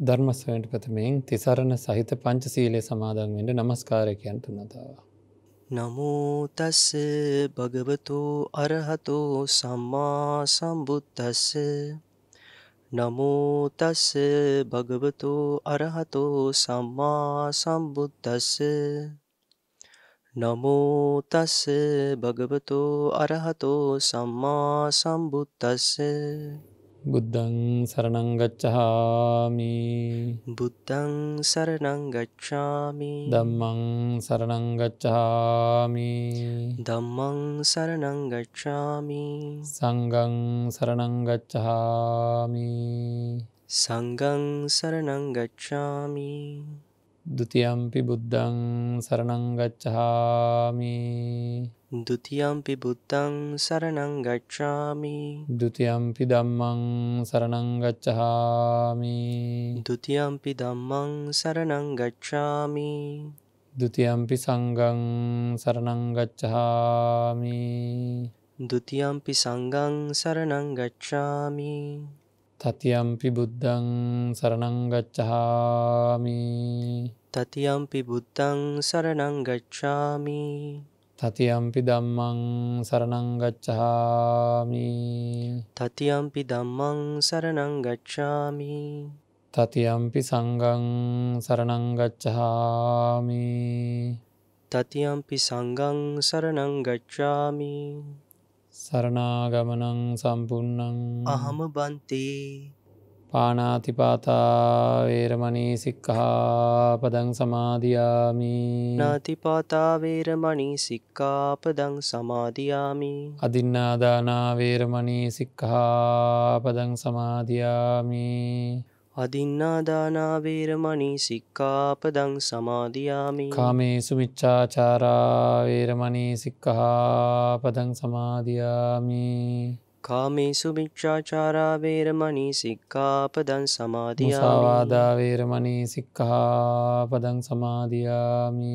ධර්ම ශ්‍රවණයට ප්‍රථමයෙන් තිසරණ සහිත පංචශීලයේ සමාදන් වෙන්න නමස්කාරය කියන්න තුනතාව. නමෝ තස්ස භගවතු අරහතෝ සම්මා සම්බුද්දස්ස නමෝ තස්ස භගවතු අරහතෝ සම්මා සම්බුද්දස්ස නමෝ තස්ස භගවතු අරහතෝ සම්මා සම්බුද්දස්ස බුද්ධං සරණං ගච්ඡාමි. බුද්ධං සරණං ගච්ඡාමි ධම්මං සරණං ගච්ඡාමි. ධම්මං සරණං ගච්ඡාමි සංඝං සරණං ගච්ඡාමි. සංඝං සරණං ගච්ඡාමි ဒ ුතියම්පි බුද්ධං සරණං ගච්ඡාමි. ဒုတိယံ පි බුද්ධං සරණං ගච්ඡාමි ဒ ුතියම්පි ධම්මං සරණං ගච්ඡාමි. ဒုတိယံ පි ධම්මං සරණං ගච්ඡාමි ဒ ුතියම්පි සංඝං සරණං ගච්ඡාමි. ဒုတိယံ පි සංඝං සරණං ගච්ඡාමි තතියම්පි බුද්ධං සරණං ගච්ඡාමි. တတိယံ පි බුද්ධං සරණං ගච්ඡාමි තතියම්පි ධම්මං සරණං ගච්ඡාමි. တတိယံ පි ධම්මං සරණං ගච්ඡාමි තතියම්පි සංඝං සරණං ගච්ඡාමි. တတိယံ පි සංඝං සරණං ගච්ඡාමි සරණාගමනං සම්පුන්නං අහම බන්තේ පාණාතිපාතා වේරමණී සික්ඛාපදං සමාදියාමි. නාතිපාතා වේරමණී සික්ඛාපදං සමාදියාමි අදින්නාදාන වේරමණී සික්ඛාපදං සමාදියාමි. අදින්නාදාන වේරමණී සික්ඛාපදං සමාදියාමි කාමේසු මිච්ඡාචාරා වේරමණී සික්ඛාපදං සමාදියාමි. කාමේසු මිච්ඡාචාරා වේරමණී සික්ඛාපදං සමාදියාමි මුසාවාදා වේරමණී සික්ඛාපදං සමාදියාමි.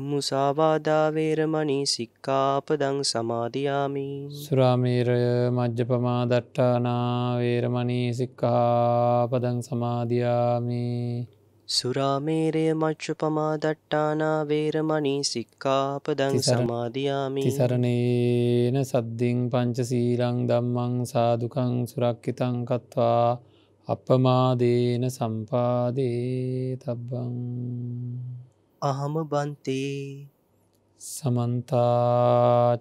මුසාවාදා වේරමණී සික්ඛාපදං සමාදියාමි සුරාමේරය මජ්ජපමා දට්ඨානා වේරමණී සික්ඛාපදං සමාදියාමි. සුරාමේරය මච්ඡපමා දට්ඨානා වේරමණී සික්ඛාපදං සමාදියාමි තිසරණේන සද්දින් පංචශීලං ධම්මං සාදුකං සුරක්ඛිතං කତ୍වා අප්පමාදේන සම්පාදේ තබ්බං. අහම බන්තේ සමන්ත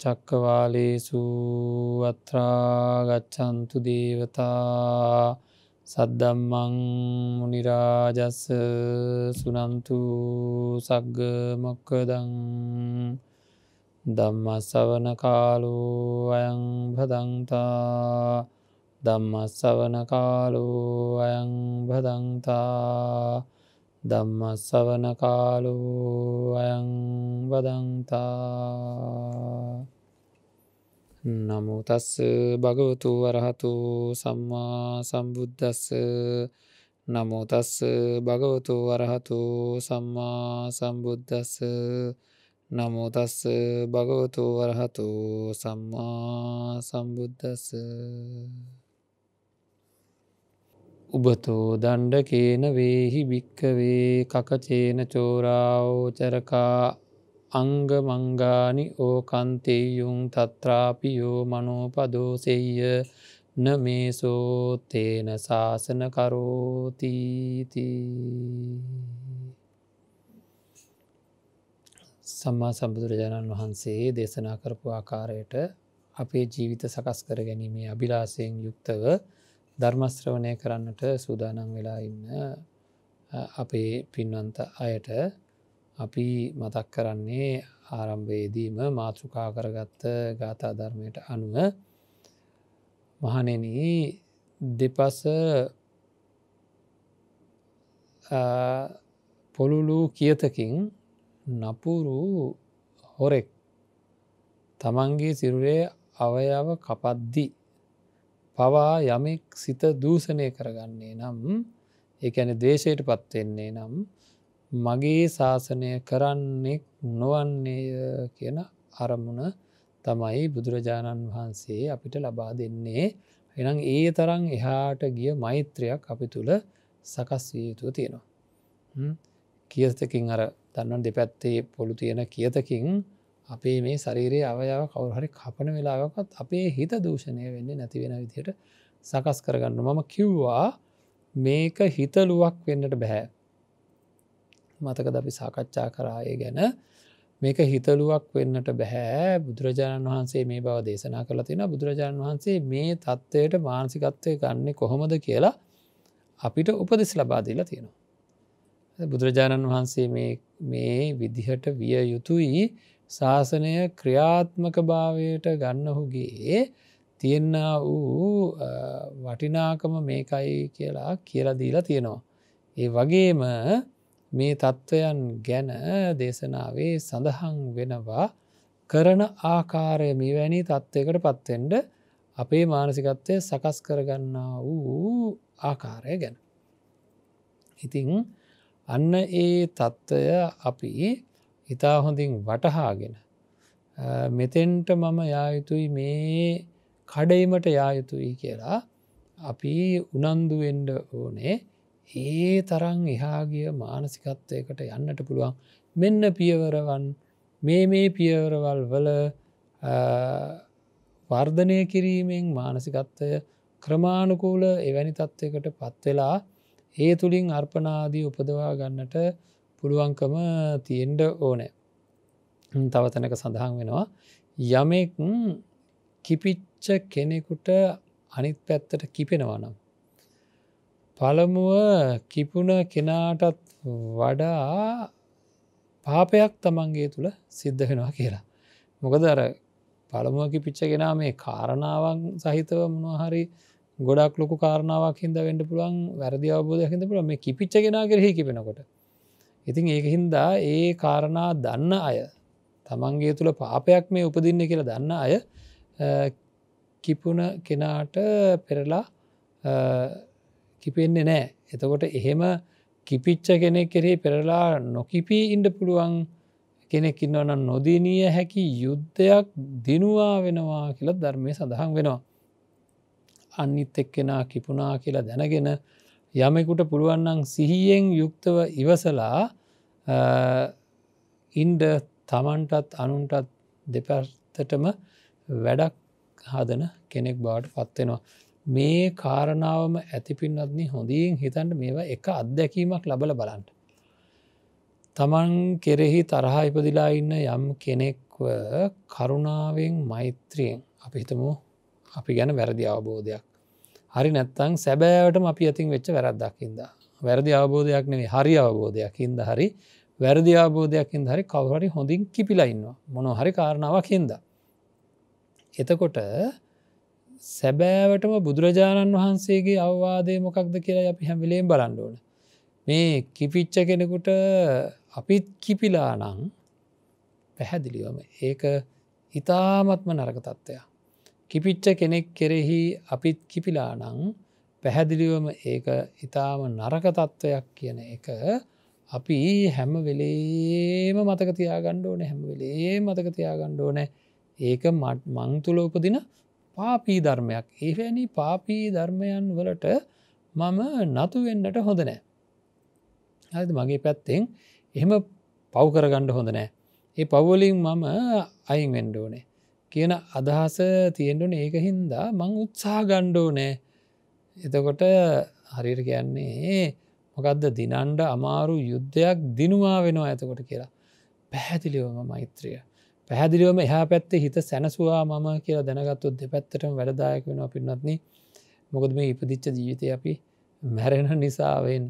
චක්කවාලේසු අත්‍රා ගච්ඡන්තු දේවතා සද්දම්මං මුනි රාජස් සුනන්තු සග්ග මොක්ඛදං ධම්ම ශ්‍රවණ කාලෝ අයං භදංතා ධම්ම ශ්‍රවණ කාලෝ අයං භදංතා ධම්ම ශ්‍රවණ කාලෝ අයං භදංතා. නමෝ තස්ස භගවතු වරහතු සම්මා සම්බුද්දස්ස. නමෝ තස්ස භගවතු වරහතු සම්මා සම්බුද්දස්ස. නමෝ තස්ස භගවතු වරහතු සම්මා සම්බුද්දස්ස. උබතෝ දණ්ඩකේන වේහි භික්ඛවේ කකචේන චෝරාවෝචරකා අංග මංගානි ඕකන්තේයුං තත්‍රාපියෝ මනෝපදෝසෙය්‍ය න මේසෝ තේන ශාසන කරෝතිති. සම්මා සම්බුදුරජාණන් වහන්සේ දේශනා කරපු ආකාරයට අපේ ජීවිත සකස් කර ගැනීමේ අභිලාෂයෙන් යුක්තව ධර්මශ්‍රවණය කරන්නට සූදානම් වෙලා ඉන්න අපේ පින්වන්ත අයට අපි මතක් කරන්නේ ආරම්භයේදීම මාතෘකා කරගත්ත ගාථා ධර්මයට අනුව මහණෙනි දෙපස පොළුලු කියතකින් නපුරු හොරෙක් තමන්ගේ සිරුරේ අවයව කපද්දි පවා යමෙක් සිත දූෂණය කරගන්නේ නම් ඒ කියන්නේ ද්වේෂයට පත්වෙන්නේ නම් මගේ ශාසනය කරන්නෙක් නොවන්නේය කියන අරමුණ තමයි බුදුරජාණන් වහන්සේ අපිට ලබා දෙන්නේ. එහෙනම් ඒ තරම් එහාට ගිය මෛත්‍රයක් අපි තුල සකස් විය යුතුව තියෙනවා. කියතකින් අර දන්නවන් දෙපැත්තේ පොළු තියෙන කියතකින් අපේ මේ ශරීරයේ අවයව කවුරු හරි කපන වෙලාවකත් අපේ හිත දූෂණය වෙන්නේ නැති වෙන විදිහට සකස් කරගන්න. මම කිව්වා මේක හිතලුවක් වෙන්නට බෑ. මතකද අපි සාකච්ඡා කරා ඒ ගැන මේක හිතලුවක් වෙන්නට බෑ. බුදුරජාණන් වහන්සේ මේ බව දේශනා කරලා තියෙනවා. බුදුරජාණන් වහන්සේ මේ தත්වයට මානසිකත්වය ගන්නෙ කොහොමද කියලා අපිට උපදෙස් ලබා දීලා තියෙනවා. බුදුරජාණන් වහන්සේ මේ විදිහට විය යුතුයි ශාසනය ක්‍රියාත්මක භාවයට ගන්නහුගේ තියෙන්න වූ වටිනාකම මේකයි කියලා කියලා දීලා තියෙනවා. ඒ වගේම මේ තත්ත්වයන් ගැන දේශනාවේ සඳහන් වෙනවා කරන ආකාරය මෙවැනි තත්ත්වයකට පත්වෙන්ඩ අපේ මානසිකත්වය සකස් කරගන්නා වූ ආකාරය ගැන. ඉතිං අන්න ඒ තත්ත්වය අපි ඉතා හොඳින් වටහාගෙන මෙතෙන්ට මම යායුතුයි මේ කඩයිමට යායුතුයි කියලා අපි උනන්දුවෙන්ඩ ඕනේ ඒ තරං එහාගිය මානසිකත්වයකට යන්නට පුළුවන් මෙන්න පියවරවන් මේ පියවරවල් වල වර්ධනය කිරීමෙන් මානසිකත්වය ක්‍රමාණුකූල එවැනි තත්ත්වයකට පත්වෙලා ඒ තුළින් අර්පනාදී උපදවා ගන්නට පුළුවන්කම තියෙන්ඩ ඕනෑ. තව තැනක සඳහන් වෙනවා යමෙක් කිපිච්ච කෙනෙකුට අනිත් පැත්තට කිපෙනවා නම් පළමුව කිපුණ කෙනාටත් වඩා පාපයක් තමන්ගේ තුළ සිද්ධ වෙනවා කියලා. මොකද අර පළමුව කිපිච්ච කෙනා මේ කාරණාවන් සහිතව මොනහරි ගොඩක් ලොකු කාරණාවක් හින්ද වෙන්න පුළුවන් වැරදි අවබෝධයක් හින්ද පුළුවන් මේ කිපිච්ච කෙනා කෙරෙහි කිපෙනකොට. ඉතින් ඒක හින්දා ඒ කාරණා දන්න අය තමන්ගේ තුළ පාපයක් මේ උපදින්නේ කියලා දන්න අය කිපුණ කෙනාට පෙරලා කිපෙන්නේ නෑ. එතකොට එහෙම කිපිච්ච කෙනෙක් කෙරෙහි පෙරලා නොකිපී ඉන්න පුළුවන් කෙනෙක් ඉන්නවනම් නොදිනිය හැකි යුද්ධයක් දිනුවා වෙනවා කියලා ධර්මයේ සඳහන් වෙනවා. අනිත් එක්කෙනා කිපුණා කියලා දැනගෙන යමෙකුට පුළුවන් නම් සිහියෙන් යුක්තව ඉවසලා ඉන්ඩ තමන්ටත් අනුන්ටත් දෙපැත්තටම වැඩක් හදන කෙනෙක් බවට පත්වෙනවා. මේ කාරණාවම ඇතිපින්නත්න හොඳින් හිතන්ට මේවා එක අත්දැකීමක් ලබල බලන්ට. තමන් කෙරෙහි තරහා ඉපදිලා ඉන්න යම් කෙනෙක්ව කරුණාවෙන් මෛත්‍රියෙන් අපි හිතමු අපි ගැන වැරදි අවබෝධයක්. හරි නැත්තං සැබෑවටම අපි අතින් වෙච්ච වැරද්දක්කින්ද. වැරදි අවබෝධයක් නෙවේ හරි අවබෝධයක් හින්ද හරි වැරදි අවබෝධයක්කින් හරි කවහරි හොඳින් කිපිලා ඉන්නවා මොනො හරි කාරණාවක් හින්ද. එතකොට සැබෑවටම බුදුරජාණන් වහන්සේගේ අවවාදය මොකක්ද කියලා අපි හැමිලේම් බලන්න ඕන. මේ කිපිච්ච කෙනෙකුට අපිත් කිපිලා නං පැහැදිලිවම ඒක ඉතාමත්ම නරක තත්ත්වයක්. කිපිච්ච කෙනෙක් කෙරෙහි අපිත් කිපිලා නං පැහැදිලිවම ඒක ඉතාම නරක තත්ත්වයක් කියන එක අපි හැම වෙලේම මතකතියා ගණ්ඩ ඕන හැම වෙලේ මතකතියා ගණ්ඩ ඕන ඒක මං තුළ උපදින පාපී ධර්මයක්. එවැනි පාපී ධර්මයන් වලට මම නතු වෙන්නට හොඳ නෑ. හරිද මගේ පැත්තෙන් එහෙම පව් කරගණ්ඩ හොඳ නෑ. ඒ පව්වලින් මම අයින් වෙන්ඩ ඕනේ කියන අදහස තියෙන්ඩුන ඒක හින්දා මං උත්සා ගණ්ඩෝ නෑ. එතකොට හරිර කියන්නේ මොකක්ද දිනන්ඩ අමාරු යුද්ධයක් දිනුවා වෙනවා ඇතකොට කියලා. පැහැදිලිවම මෛත්‍රිය. පැහැදිලිවම එහා පැත්තේ හිත සැනසවා මම කියලා දැනගත්තුත් දෙපැත්තටම වැඩදායක වෙනවා පින්නත්න. මොකද මේ ඉපදිච්ච ජීවිතය අපි මැරෙන නිසාවෙන්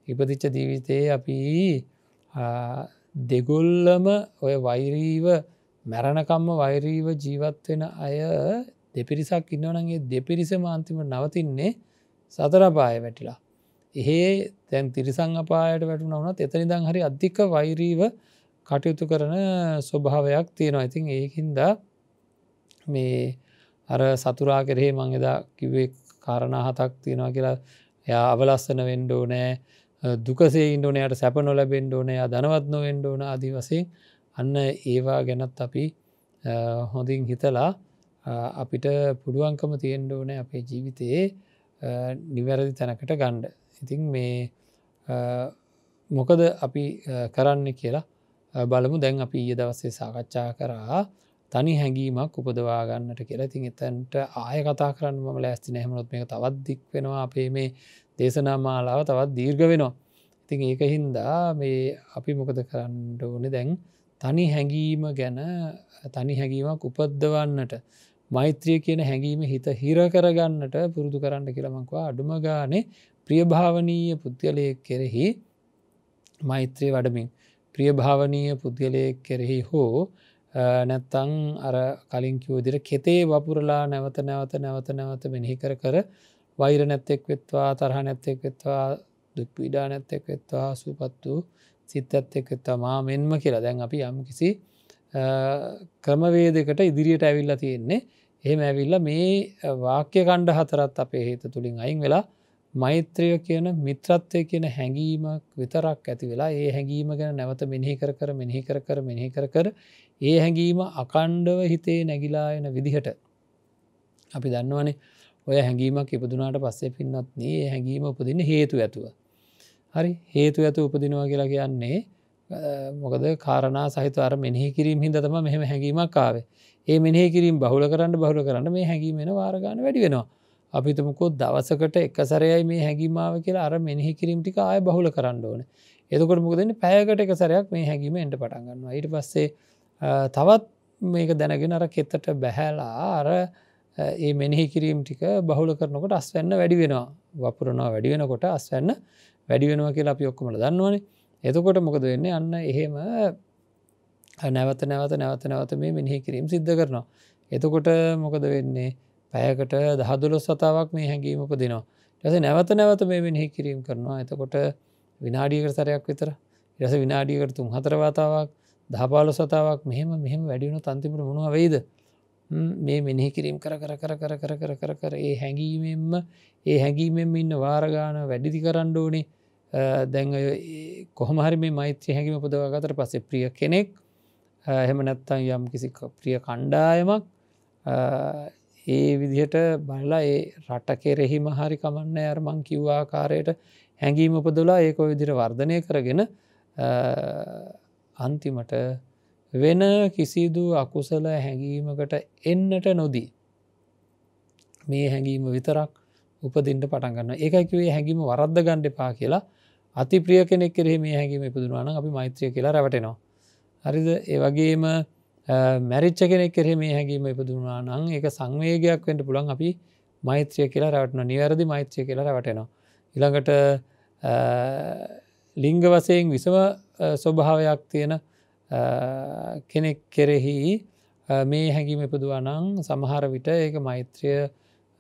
ඉපදිච්ච ජීවිතයේ අපි දෙගොල්ලම ඔය වෛරීව මැරණකම්ම වෛරීව ජීවත්වෙන අය දෙපිරිසක් ඉන්නවනගේ දෙපිරිස මාන්තිම නවතින්නේ සතරපාය වැටිලා. එහෙ තැන් තිරිසං අපායට වැටුන වනත් එතනිදං හරි අධික වෛරීව කටයුතු කරන ස්වභාවයක් තියෙනවා. ඉතින් ඒහින්ද මේ අර සතුරා කරේ මං එදා කිවේ කාරණා හතක් තියෙනවා කියලා යා අවලස්සන වෙන්ඩෝ නෑ දුකසේ ඉන්ඩෝනයට සැප නොලබෙන්ඩෝනය දනවත් නොවෙන්ඩෝන අදී වසයෙන් අන්න ඒවා ගැනත් අපි හොඳින් හිතලා අපිට පුළුවන්කම තියෙන්ඩෝනෑ අපේ ජීවිතයේ නිවැරදි තැනකට ගණ්ඩ. ඉතින් මේ මොකද අපි කරන්න කියලා බලමු. දැන් අපි ඊයේ දවසේ සාකච්ඡා කරා තනි හැඟීමක් උපදවා ගන්නට කියලා. ඉතින් එතනට ආය කතා කරන්න මම ලෑස්ති නැහැ. මොකද මේක තවත් දික් වෙනවා. අපේ මේ දේශනා මාලාව තවත් දීර්ඝ වෙනවා. ඉතින් ඒක හින්දා මේ අපි මොකද කරන්න ඕනේ දැන් තනි හැඟීම ගැන තනි හැඟීමක් උපද්දවන්නට මෛත්‍රිය කියන හැඟීම හිත හිර කරගන්නට පුරුදු කරන්න කියලා මං කිව්වා. අඩුම ගානේ ප්‍රියභාවනීය පුද්ගලයෙක් කෙරෙහි මෛත්‍රිය වඩමින් ප්‍රියභාවනීය පුද්ගලයෙක් කෙරෙහි හෝ නැත්තං අර කලින් කිව්ව විදිහට කෙතේ වපුරලා නැවත මෙනෙහි කර කර වෛර නැත්තෙක් වෙත්වා තරහ නැත්තෙක් වෙත්වා දුක් පීඩා නැත්තෙක් වෙත්වා සුවපත් වූ සිත් ඇත්තෙක් වෙත්වා මා මෙන්ම කියලා. දැන් අපි යම් කිසි ක්‍රමවේදයකට ඉදිරියට ඇවිල්ලා තියෙන්නේ. එහෙම ඇවිල්ලා මේ වාක්‍ය ඛණ්ඩ හතරත් අපේ හිත තුලින් අයින් වෙලා මෛත්‍රිය කියන මිත්‍රත්වය කියන හැඟීමක් විතරක් ඇති වෙලා ඒ හැඟීම ගැන නැවත මෙනෙහි කර කර ඒ හැඟීම අකණ්ඩව හිතේ නැగిලා එන විදිහට අපි දන්නවනේ ඔය හැඟීමක් ඉපදුනාට පස්සේ පින්නත් නේ ඒ හැඟීම උපදින්න හේතු ඇතුව. හරි හේතු ඇතුව උපදිනවා කියලා කියන්නේ මොකද කාරණා සහිත අර මෙනෙහි කිරීම හින්දා තමයි මෙහෙම හැඟීමක් ආවේ. ඒ මෙනෙහි කිරීම බහුල කරන්න මේ හැඟීම එන වාර ගන්න වැඩි වෙනවා. අපි හිතමුකෝ දවසකට එක සැරයයි මේ හැඟීම ආව කියලා අර මෙනෙහි කිරීම ටික ආයෙ බහුල කරන්න ඕනේ. එතකොට මොකද වෙන්නේ? පැයකට එක සැරයක් මේ හැඟීම එන්න පටන් ගන්නවා. ඊට පස්සේ තවත් මේක දැනගෙන අර කෙතට බැහැලා අර ඒ මෙනෙහි කිරීම ටික බහුල කරනකොට අස්වැන්න වැඩි වෙනවා. වපුරනවා වැඩි වෙනකොට අස්වැන්න වැඩි වෙනවා කියලා අපි ඔක්කොමලා දන්නවනේ. එතකොට මොකද වෙන්නේ? අන්න එහෙම නැවත මේ මෙනෙහි කිරීම සිද්ධ කරනවා. එතකොට මොකද වෙන්නේ? පැයකට 10-12 වතාවක් මේ හැඟීම උපදිනවා. ඊට පස්සේ නැවත මේ මෙනෙහි කිරීම කරනවා. එතකොට විනාඩියකට සැරයක් විතර. ඊට පස්සේ විනාඩියකට 3-4 වතාවක් 10-15 වතාවක් මෙහෙම වැඩි වෙනොත් අන්තිමට මොනවා වෙයිද? මේ මෙනෙහි කිරීම කර ඒ හැඟීමෙන්ම ඉන්න වාර ගන්න වැඩිදි කරන්න ඕනේ. දැන් කොහොම හරි මේ මෛත්‍රී හැඟීම උපදවා ගත්තට පස්සේ ප්‍රිය කෙනෙක් එහෙම නැත්නම් යම් කිසි ප්‍රිය කණ්ඩායමක් ඒ විදිහට බලලා ඒ රට කෙරෙහිම හරි කමන්නේ අර මං කිව්ව ආකාරයට හැඟීම උපදවලා ඒක ඔය විදිහට වර්ධනය කරගෙන අන්තිමට වෙන කිසිදු අකුසල හැඟීමකට එන්නට නොදී මේ හැඟීම විතරක් උපදින්න පටන් ගන්නවා. ඒකයි කිව්වේ හැඟීම වරද්ද ගන්න එපා කියලා. අති ප්‍රිය කෙනෙක් කෙරෙහි මේ හැඟීම ඉපදුනා නම් අපි මෛත්‍රිය කියලා රැවටෙනවා. හරිද? ඒ වගේම මැරිච්ච කෙනෙක් කෙරෙහි මේ හැඟීම ඉපදුනා නම් ඒක සංවේගයක් වෙන්න පුළුවන්. අපි මෛත්‍රිය කියලා රැවටෙනවා. නිවැරදි මෛත්‍රිය කියලා රැවටෙනවා. ඊළඟට ලිංග වශයෙන් විසම ස්වභාවයක් තියෙන කෙනෙක් කෙරෙහි මේ හැඟීම ඉපදුවා නම් සමහර විට ඒක මෛත්‍රිය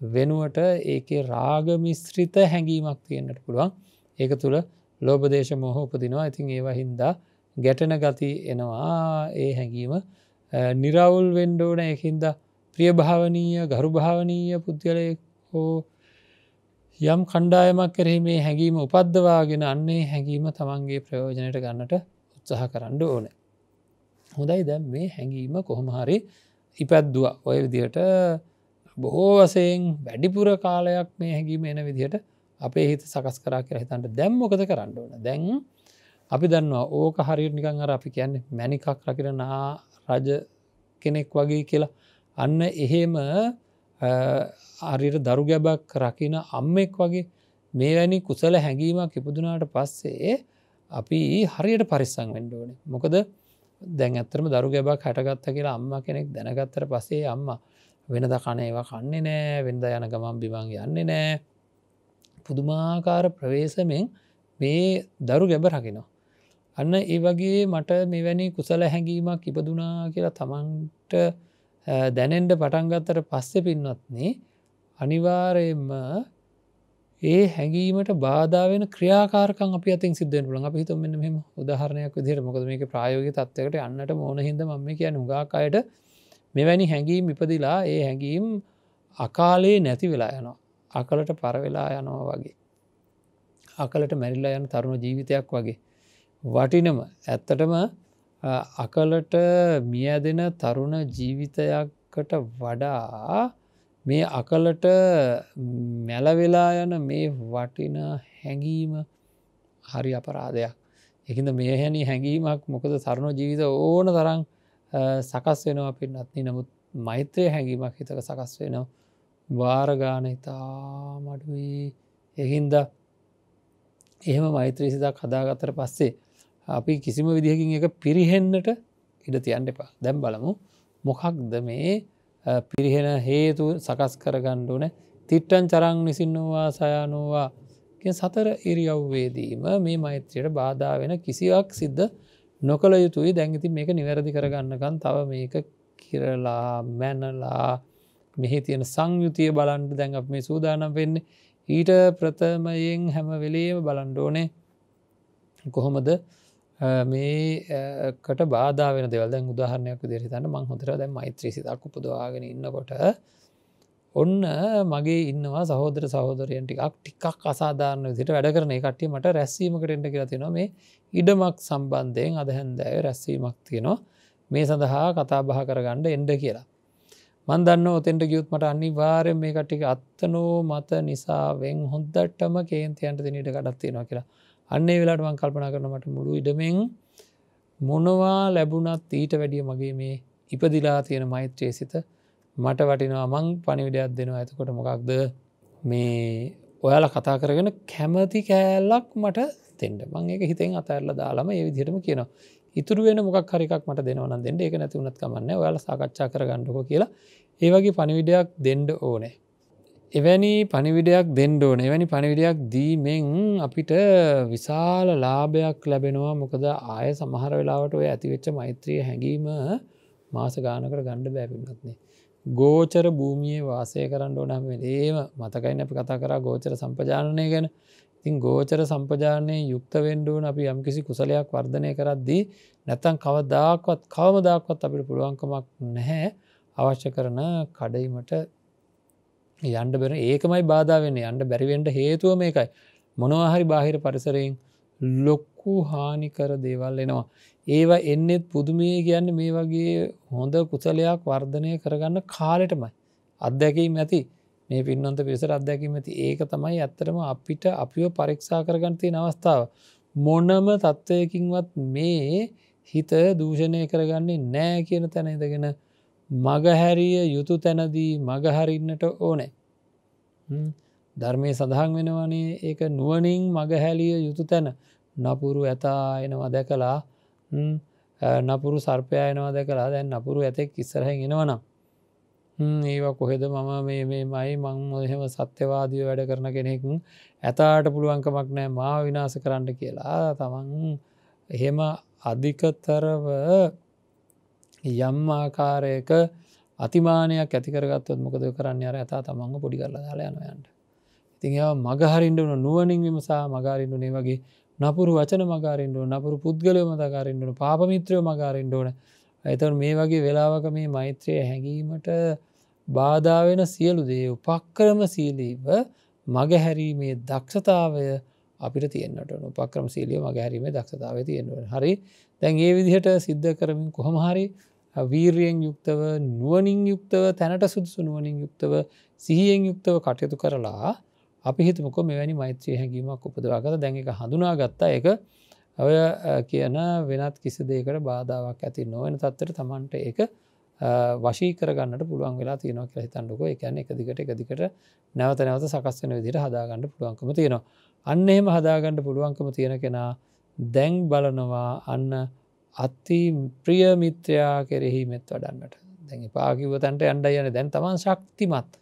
වෙනුවට ඒකේ රාග මිශ්‍රිත හැඟීමක් තියෙන්නට පුළුවන්. ඒක තුල ලෝභ දේශ මොහ උපදිනවා. ඉතින් ඒවා හින්දා ගැටෙන ගති එනවා. ඒ හැඟීම නිරවුල් වෙන්න ඕන. ඒකින්ද ප්‍රිය භාවනීය ගරු භාවනීය පුද්ගලයෙක් හෝ යම් කණ්ඩායමක් කෙරෙහි මේ හැඟීම උපද්දවාගෙන අන්නේ හැඟීම තමන්ගේ ප්‍රයෝජනයට ගන්නට උත්සාහ කරන්න ඕනේ. හොඳයි දැන් මේ හැඟීම කොහොම හරි ඉපැද්දුවා. ඔය විදිහට බොහෝ වශයෙන් වැඩිපුර කාලයක් මේ හැඟීම එන විදිහට අපේ හිත සකස් කරා කියලා හිතන්න. දැන් මොකද කරන්න ඕන? දැන් අපි දන්නවා ඕක හරියට නිකන් අර අපි කියන්නේ මැණිකක් රකින රජ කෙනෙක් වගේ කියලා. අන්න එහෙම හරියට දරු ගැබක් රකින අම්මෙක් වගේ මේවැනි කුසල හැඟීමක් ඉපදුනාට පස්සේ අපි හරියට පරිස්සම් වෙන්න ඕනේ. මොකද දැන් ඇත්තටම දරු ගැබක් හැටගත්තා කියලා අම්මා කෙනෙක් දැනගත්තට පස්සේ අම්මා වෙනදා කන ඒවා කන්නේ නැහැ. වෙනදා යන ගමන් බිමන් යන්නේ නැහැ. පුදුමාකාර ප්‍රවේශමෙන් මේ දරු ගැබ රකිනවා. අන්න ඒ වගේ මට මෙවැනි කුසල හැඟීමක් ඉපදුනා කියලා තමන්ට දැනෙන්න පටන් ගත්තට පස්සේ පින්වත්නි අනිවාර්යයෙන්ම ඒ හැඟීමට බාධා වෙන ක්‍රියාකාරකම් අපි අතින් සිද්ධ වෙන්න පුළුවන්. අපි හිතමු මෙන්න මෙහෙම උදාහරණයක් විදිහට මොකද මේකේ ප්‍රායෝගික තත්ත්වයකට යන්නට මොන හින්දා මම මේ කියන්නේ හුඟක් අයට මෙවැනි හැඟීම් ඉපදිලා ඒ හැඟීම් අකාලේ නැති වෙලා යනවා. අකලට පර වෙලා යනවා වගේ. අකලට මැරිලා යන තරුණ ජීවිතයක් වගේ. වටිනම ඇත්තටම අකලට මියැදෙන තරුණ ජීවිතයකට වඩා මේ අකලට මැලවෙලා යන මේ වටින හැඟීම හරි අපරාධයක්. ඒකින්ද මෙහැනි හැඟීමක් මොකද සරණ ජීවිත ඕන තරම් සකස් වෙනවා පින්නත්නි. නමුත් මෛත්‍රය හැඟීමක් හිතක සකස් වෙනවා වාරගාන ඉතා මඩුයි. එහින්ද එහෙම මෛත්‍රී සිතක් හදාගත්තර පස්සේ අපි කිසිම විදිහකින් එක පිරිහෙන්නට ඉඩ තියන්න එපා. දැම් බලමු මොකක්ද මේ පිරිහෙන හේතු සකස් කරගණ්ඩ ඕන තිට්ටන් චරං නිසින්නවා සයනෝවා සතර ඉරියව්වේදීම මේ මෛත්‍රයට බාධා වෙන කිසිවක් සිද්ධ නොකළ යුතුයි. දැන්ගති මේක නිවැරදි කරගන්නකන් තව මේක කිරලා මැනලා මෙහි තියෙන සංයුතිය බලන්ඩ දැන් අප මේ සූදානම් වෙන්න ඊට ප්‍රථමයෙන් හැම වෙලේම බලන්ඩෝනේ කොහොමද මේකට බාධාවෙන දෙවල් දැන් උදාහරණයක් විදිහට හිතන්න මං හොඳට දැන් මෛත්‍රී සිතක් උපදවාගෙන ඉන්නකොට ඔන්න මගේ ඉන්නවා සහෝදර සහෝදරයන් ටිකක් අසාධාරණ විදිහට වැඩ කරන කට්ටිය මට රැස්වීමකට එන්න කියලා තියෙනවා. මේ ඉඩමක් සම්බන්ධයෙන් අද හැන්දෑවේ රැස්වීමක් තියෙනවා. මේ සඳහා කතා බහ කරගන්න එන්න කියලා. මන් දන්න ඔතෙන්ට ගියොත් මට අනිවාර්යෙන් මේ කට්ටිය අත්තනෝ මත නිසාවෙන් හොඳටම කේන්තියන්ට දෙන ඉඩ කඩක් තියෙනවා කියලා. අන්න ඒ වෙලාවට මම කල්පනා කරනවා මට මුළු ඉඩමෙන් මොනවා ලැබුණත් ඊට වැඩිය මගේ මේ ඉපදිලා තියෙන මෛත්‍රී සිත මට වටිනවා. මං පණිවිඩයක් දෙනවා. එතකොට මොකක්ද මේ ඔයාලා කතා කරගෙන කැමති කෑල්ලක් මට දෙන්න. මං ඒක හිතෙන් අතහැරලා දාලාම ඒ විදිහටම කියනවා. ඉතුරු වෙන මොකක් හරි එකක් මට දෙනවා නම් දෙන්න. ඒක නැති වුණත් කමක් නැහැ. ඔයාලා සාකච්ඡා කරගන්නකෝ කියලා ඒ වගේ පණිවිඩයක් දෙන්න ඕනේ. එවැනි පණිවිඩයක් දෙන්න ඕනේ. එවැනි පණිවිඩයක් දීමෙන් අපිට විශාල ලාභයක් ලැබෙනවා. මොකද ආය සමහර වෙලාවට ඔය ඇතිවෙච්ච මෛත්‍රිය හැඟීම මාස ගානකට ගන්න බෑ පින්නත්නේ. ගෝචර භූමියේ වාසය කරන්න ඕන හැම වෙලේම මතකයින් අපි කතා කරා ගෝචර සම්පජානනය ගැන. ඉතින් ගෝචර සම්පජානනයේ යුක්ත වෙන්න ඕන අපි යම්කිසි කුසලයක් වර්ධනය කරද්දී නැත්තම් කවමදාකවත් අපිට පුළුවන්කමක් නැහැ අවශ්‍ය කරන කඩයිමට යන්න බැරි. ඒකමයි බාධා වෙන්නේ. යන්න බැරි වෙන්න හේතුව මේකයි. මොනවා හරි බාහිර පරිසරයෙන් ලොකු හානිකර දේවල් එනවා. ඒවා එන්නෙත් පුදුමේ කියන්නේ මේ වගේ හොඳ කුසලයක් වර්ධනය කරගන්න කාලෙටමයි. අත්දැකීම් ඇති. මේ පින්නන්ත පිරිසට අත්දැකීම් ඇති. ඒක තමයි ඇත්තටම අපිට අපිව පරීක්ෂා කරගන්න තියෙන අවස්ථාව. මොනම තත්වයකින්වත් මේ හිත දූෂණය කරගන්නේ නැහැ කියන තැන ඉඳගෙන මගහැරිය යුතු තැනදී මගහරින්නට ඕනේ. ධර්මයේ සඳහන් වෙනවනේ ඒක නුවණින් මගහැලිය යුතු තැන. නපුරු ඇතා එනවා දැකලා නපුරු සර්පයා එනවා දැකලා දැන් නපුරු ඇතෙක් ඉස්සරහින් එනවනම් ඒවා කොහෙද මම මේමයි මං එහෙම සත්‍යවාදීව වැඩ කරන කෙනෙක් ඇතාට පුළුවන්කමක් නැහැ මාව විනාශ කරන්න කියලා තමන් එහෙම අධිකතරව යම් ආකාරයක අතිමානයක් ඇති කරගත්තොත් මොකද කරන්නේ? අර ඇතා තමන්ව පොඩි කරලා දාලා යනවා යන්න. ඉතින් ඒවා මගහරින්න උන නුවණින් විමසා මගහරින්න උනේ වගේ නපුරු වචන මගහරින්න ඕන, නපුරු පුද්ගලයෝ මගහරින්න ඕන, පාප මිත්‍රයෝ මගහරින්න ඕන. එතකොට මේ වගේ වෙලාවක මේ මෛත්‍රිය හැඟීමට බාධා වෙන සියලු දේ උපක්‍රමශීලීව මගහැරීමේ දක්ෂතාවය අපිට තියෙන්නට ඕන. උපක්‍රමශීලීව මගහැරීමේ දක්ෂතාවය තියෙන්න ඕන. හරි. දැන් මේ විදිහට සිද්ධ කරමින් කොහොම හරි වීරියෙන් යුක්තව නුවණින් යුක්තව තැනට සුදුසු නුවණින් යුක්තව සිහියෙන් යුක්තව කටයුතු කරලා අපි හිතමුකෝ මෙවැනි මෛත්‍රී හැඟීමක් උපදවාගත්තා. දැන් ඒක හඳුනාගත්තා. ඒක ඔය කියන වෙනත් කිසි දෙයකට බාධාවක් ඇති නොවන තත්ත්වයට Tamanට ඒක වශී කරගන්නට පුළුවන් වෙලා තියෙනවා කියලා හිතන්නකෝ. ඒ කියන්නේ එක දිගට නැවත සකස් වෙන විදිහට හදාගන්න පුළුවන්කම තියෙනවා. අන්න එහෙම හදාගන්න පුළුවන්කම තියෙන කෙනා දැන් බලනවා අන්න අති ප්‍රිය මිත්‍රයා කෙරෙහි මෙත් වඩන්නට. දැන් එපා කිව්ව තැනට යන්නයි යන්නේ. දැන් Taman ශක්තිමත්.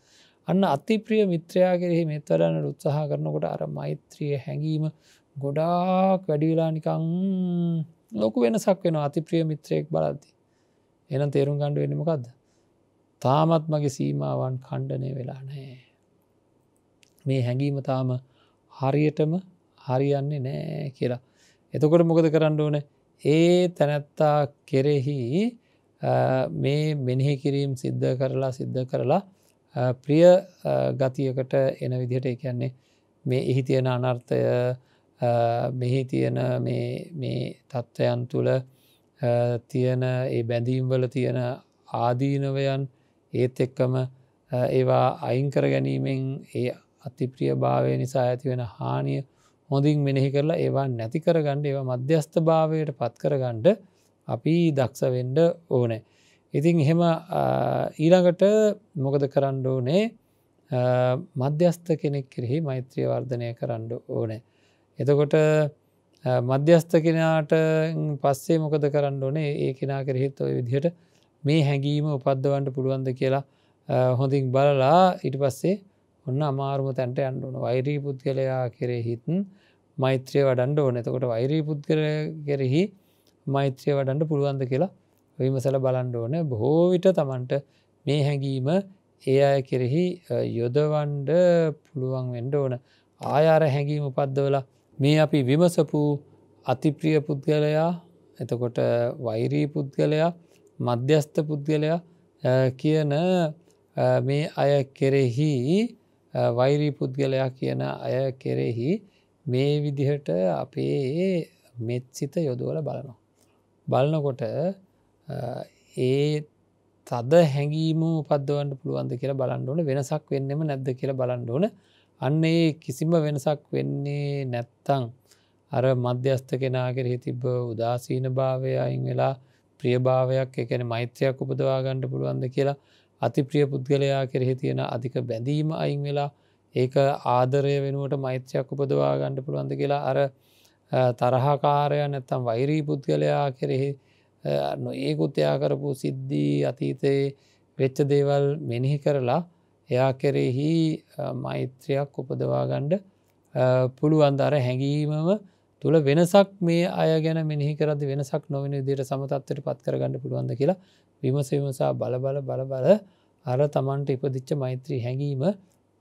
අන්න අති ප්‍රිය මිත්‍රයා කෙරෙහි මෙත් වඩන්නට උත්සාහ කරනකොට අර මෛත්‍රිය හැඟීම ගොඩාක් වැඩි වෙලා නිකන් ලොකු වෙනසක් වෙනවා අති ප්‍රිය මිත්‍රයෙක් බලද්දී. එහෙනම් තේරුම් ගන්න වෙන්නේ මොකද්ද? තාමත් මගේ සීමාවන් ඛණ්ඩණය වෙලා නැහැ. මේ හැඟීම තාම හරියටම හරියන්නේ නැහැ කියලා. එතකොට මොකද කරන්න ඕනේ? ඒ තැනැත්තා කෙරෙහි මේ මෙනෙහි කිරීම සිද්ධ කරලා ප්‍රිය ගතියකට එන විදිහට ඒ කියන්නේ මේ එහි තියෙන අනර්ථය මෙහි තියෙන මේ තත්ත්වයන් තුළ තියෙන ඒ බැඳීම් වල තියෙන ආදීනවයන් ඒත් එක්කම ඒවා අයින් කර ගැනීමෙන් ඒ අතිප්‍රිය භාවය නිසා ඇති වෙන හානිය හොඳින් මෙනෙහි කරලා ඒවා නැති කරගන්න ඒවා මධ්‍යස්ථ භාවයට පත් කරගන්න අපි දක්ෂ වෙන්න ඕනේ. ඉතින් එහෙම ඊළඟට මොකද කරන්න ඕනේ? මධ්‍යස්ථ කෙනෙක් කෙරෙහි මෛත්‍රිය වර්ධනය කරන්න ඕනේ. එතකොට මධ්‍යස්ථ කෙනාට පස්සේ මොකද කරන්න ඕනේ? ඒ කෙනා කෙරෙහිත් ඔය විදිහට මේ හැඟීම උපද්දවන්න පුළුවන්ද කියලා හොඳින් බලලා ඊට පස්සේ ඔන්න අමාරුම තැනට යන්න ඕන. වෛරී පුද්ගලයා කෙරෙහිත් මෛත්‍රිය වඩන්න ඕනේ. එතකොට වෛරී පුද්ගලයා කෙරෙහි මෛත්‍රිය වඩන්න පුළුවන්ද කියලා විමසලා බලන්න ඕනේ. බොහෝ විට Tamanට මේ හැඟීම ඒ අය කෙරෙහි යොදවන්න පුළුවන් වෙන්න ඕන. ආයාර හැඟීම උපද්දවලා මේ අපි විමසපු අතිප්‍රිය පුද්ගලයා, එතකොට වෛරී පුද්ගලයා, මධ්‍යස්ථ පුද්ගලයා කියන මේ අය කෙරෙහි වෛරී පුද්ගලයා කියන අය කෙරෙහි මේ විදිහට අපේ මෙත්සිත යොදවලා බලනවා. බලනකොට ඒ තද හැඟීම උපද්දවන්න පුළුවන්ද කියලා බලන්න ඕන. වෙනසක් වෙන්නෙම නැද්ද කියලා බලන්න ඕන. අන්න ඒ කිසිම වෙනසක් වෙන්නේ නැත්තම් අර මධ්‍යස්ථ කෙනා කෙරෙහි තිබ්බ උදාසීන භාවය අයින් වෙලා ප්‍රියභාවයක්, ඒ කියන්නේ මෛත්‍රියක් උපදවා ගන්න පුළුවන්ද කියලා අතිප්‍රිය පුද්ගලයා කෙරෙහි තියෙන අධික බැඳීම අයින් වෙලා ඒක ආදරය වෙනුවට මෛත්‍රියක් උපදවා ගන්න පුළුවන්ද කියලා අර තරහකාරයා නැත්තම් වෛරී පුද්ගලයා කෙරෙහි නොයෙකුත් එයා කරපු සිද්ධි අතීතයේ වෙච්ච දේවල් මෙනෙහි කරලා එයා කෙරෙහි මෛත්‍රියක් උපදවා ගන්න පුළුවන්. අර හැඟීමම තුල වෙනසක් මේ අය ගැන මෙනෙහි කරද්දී වෙනසක් නොවන විදිහට සමතත්වයට පත් කරගන්න පුළුවන්ද කියලා විමසා බල අර Tamanට ඉපදිච්ච මෛත්‍රී හැඟීම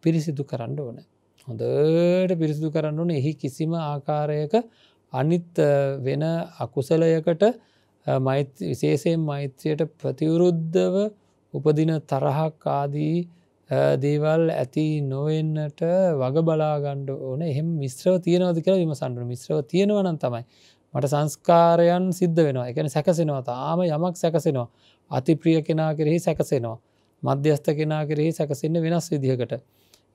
පිරිසිදු කරන්න ඕන. හොඳට පිරිසිදු කරන්න ඕන. එහි කිසිම ආකාරයක අනිත් වෙන අකුසලයකට විශේෂයෙන් මෛත්‍රියට ප්‍රතිවිරුද්ධව උපදින තරහක් ආදී දේවල් ඇති නොවෙන්නට වග බලා ගන්න ඕන. එහෙම මිශ්‍රව තියෙනවද කියලා විමසන්න ඕන. මිශ්‍රව තියෙනවා නම් තමයි මට සංස්කාරයන් සිද්ධ වෙනවා. ඒ කියන්නේ සැකසෙනවා. තාම යමක් සැකසෙනවා. අතිප්‍රිය කෙනා කෙරෙහි සැකසෙනවා. මධ්‍යස්ථ කෙනා කෙරෙහි සැකසෙන්නේ වෙනස් විදිහකට.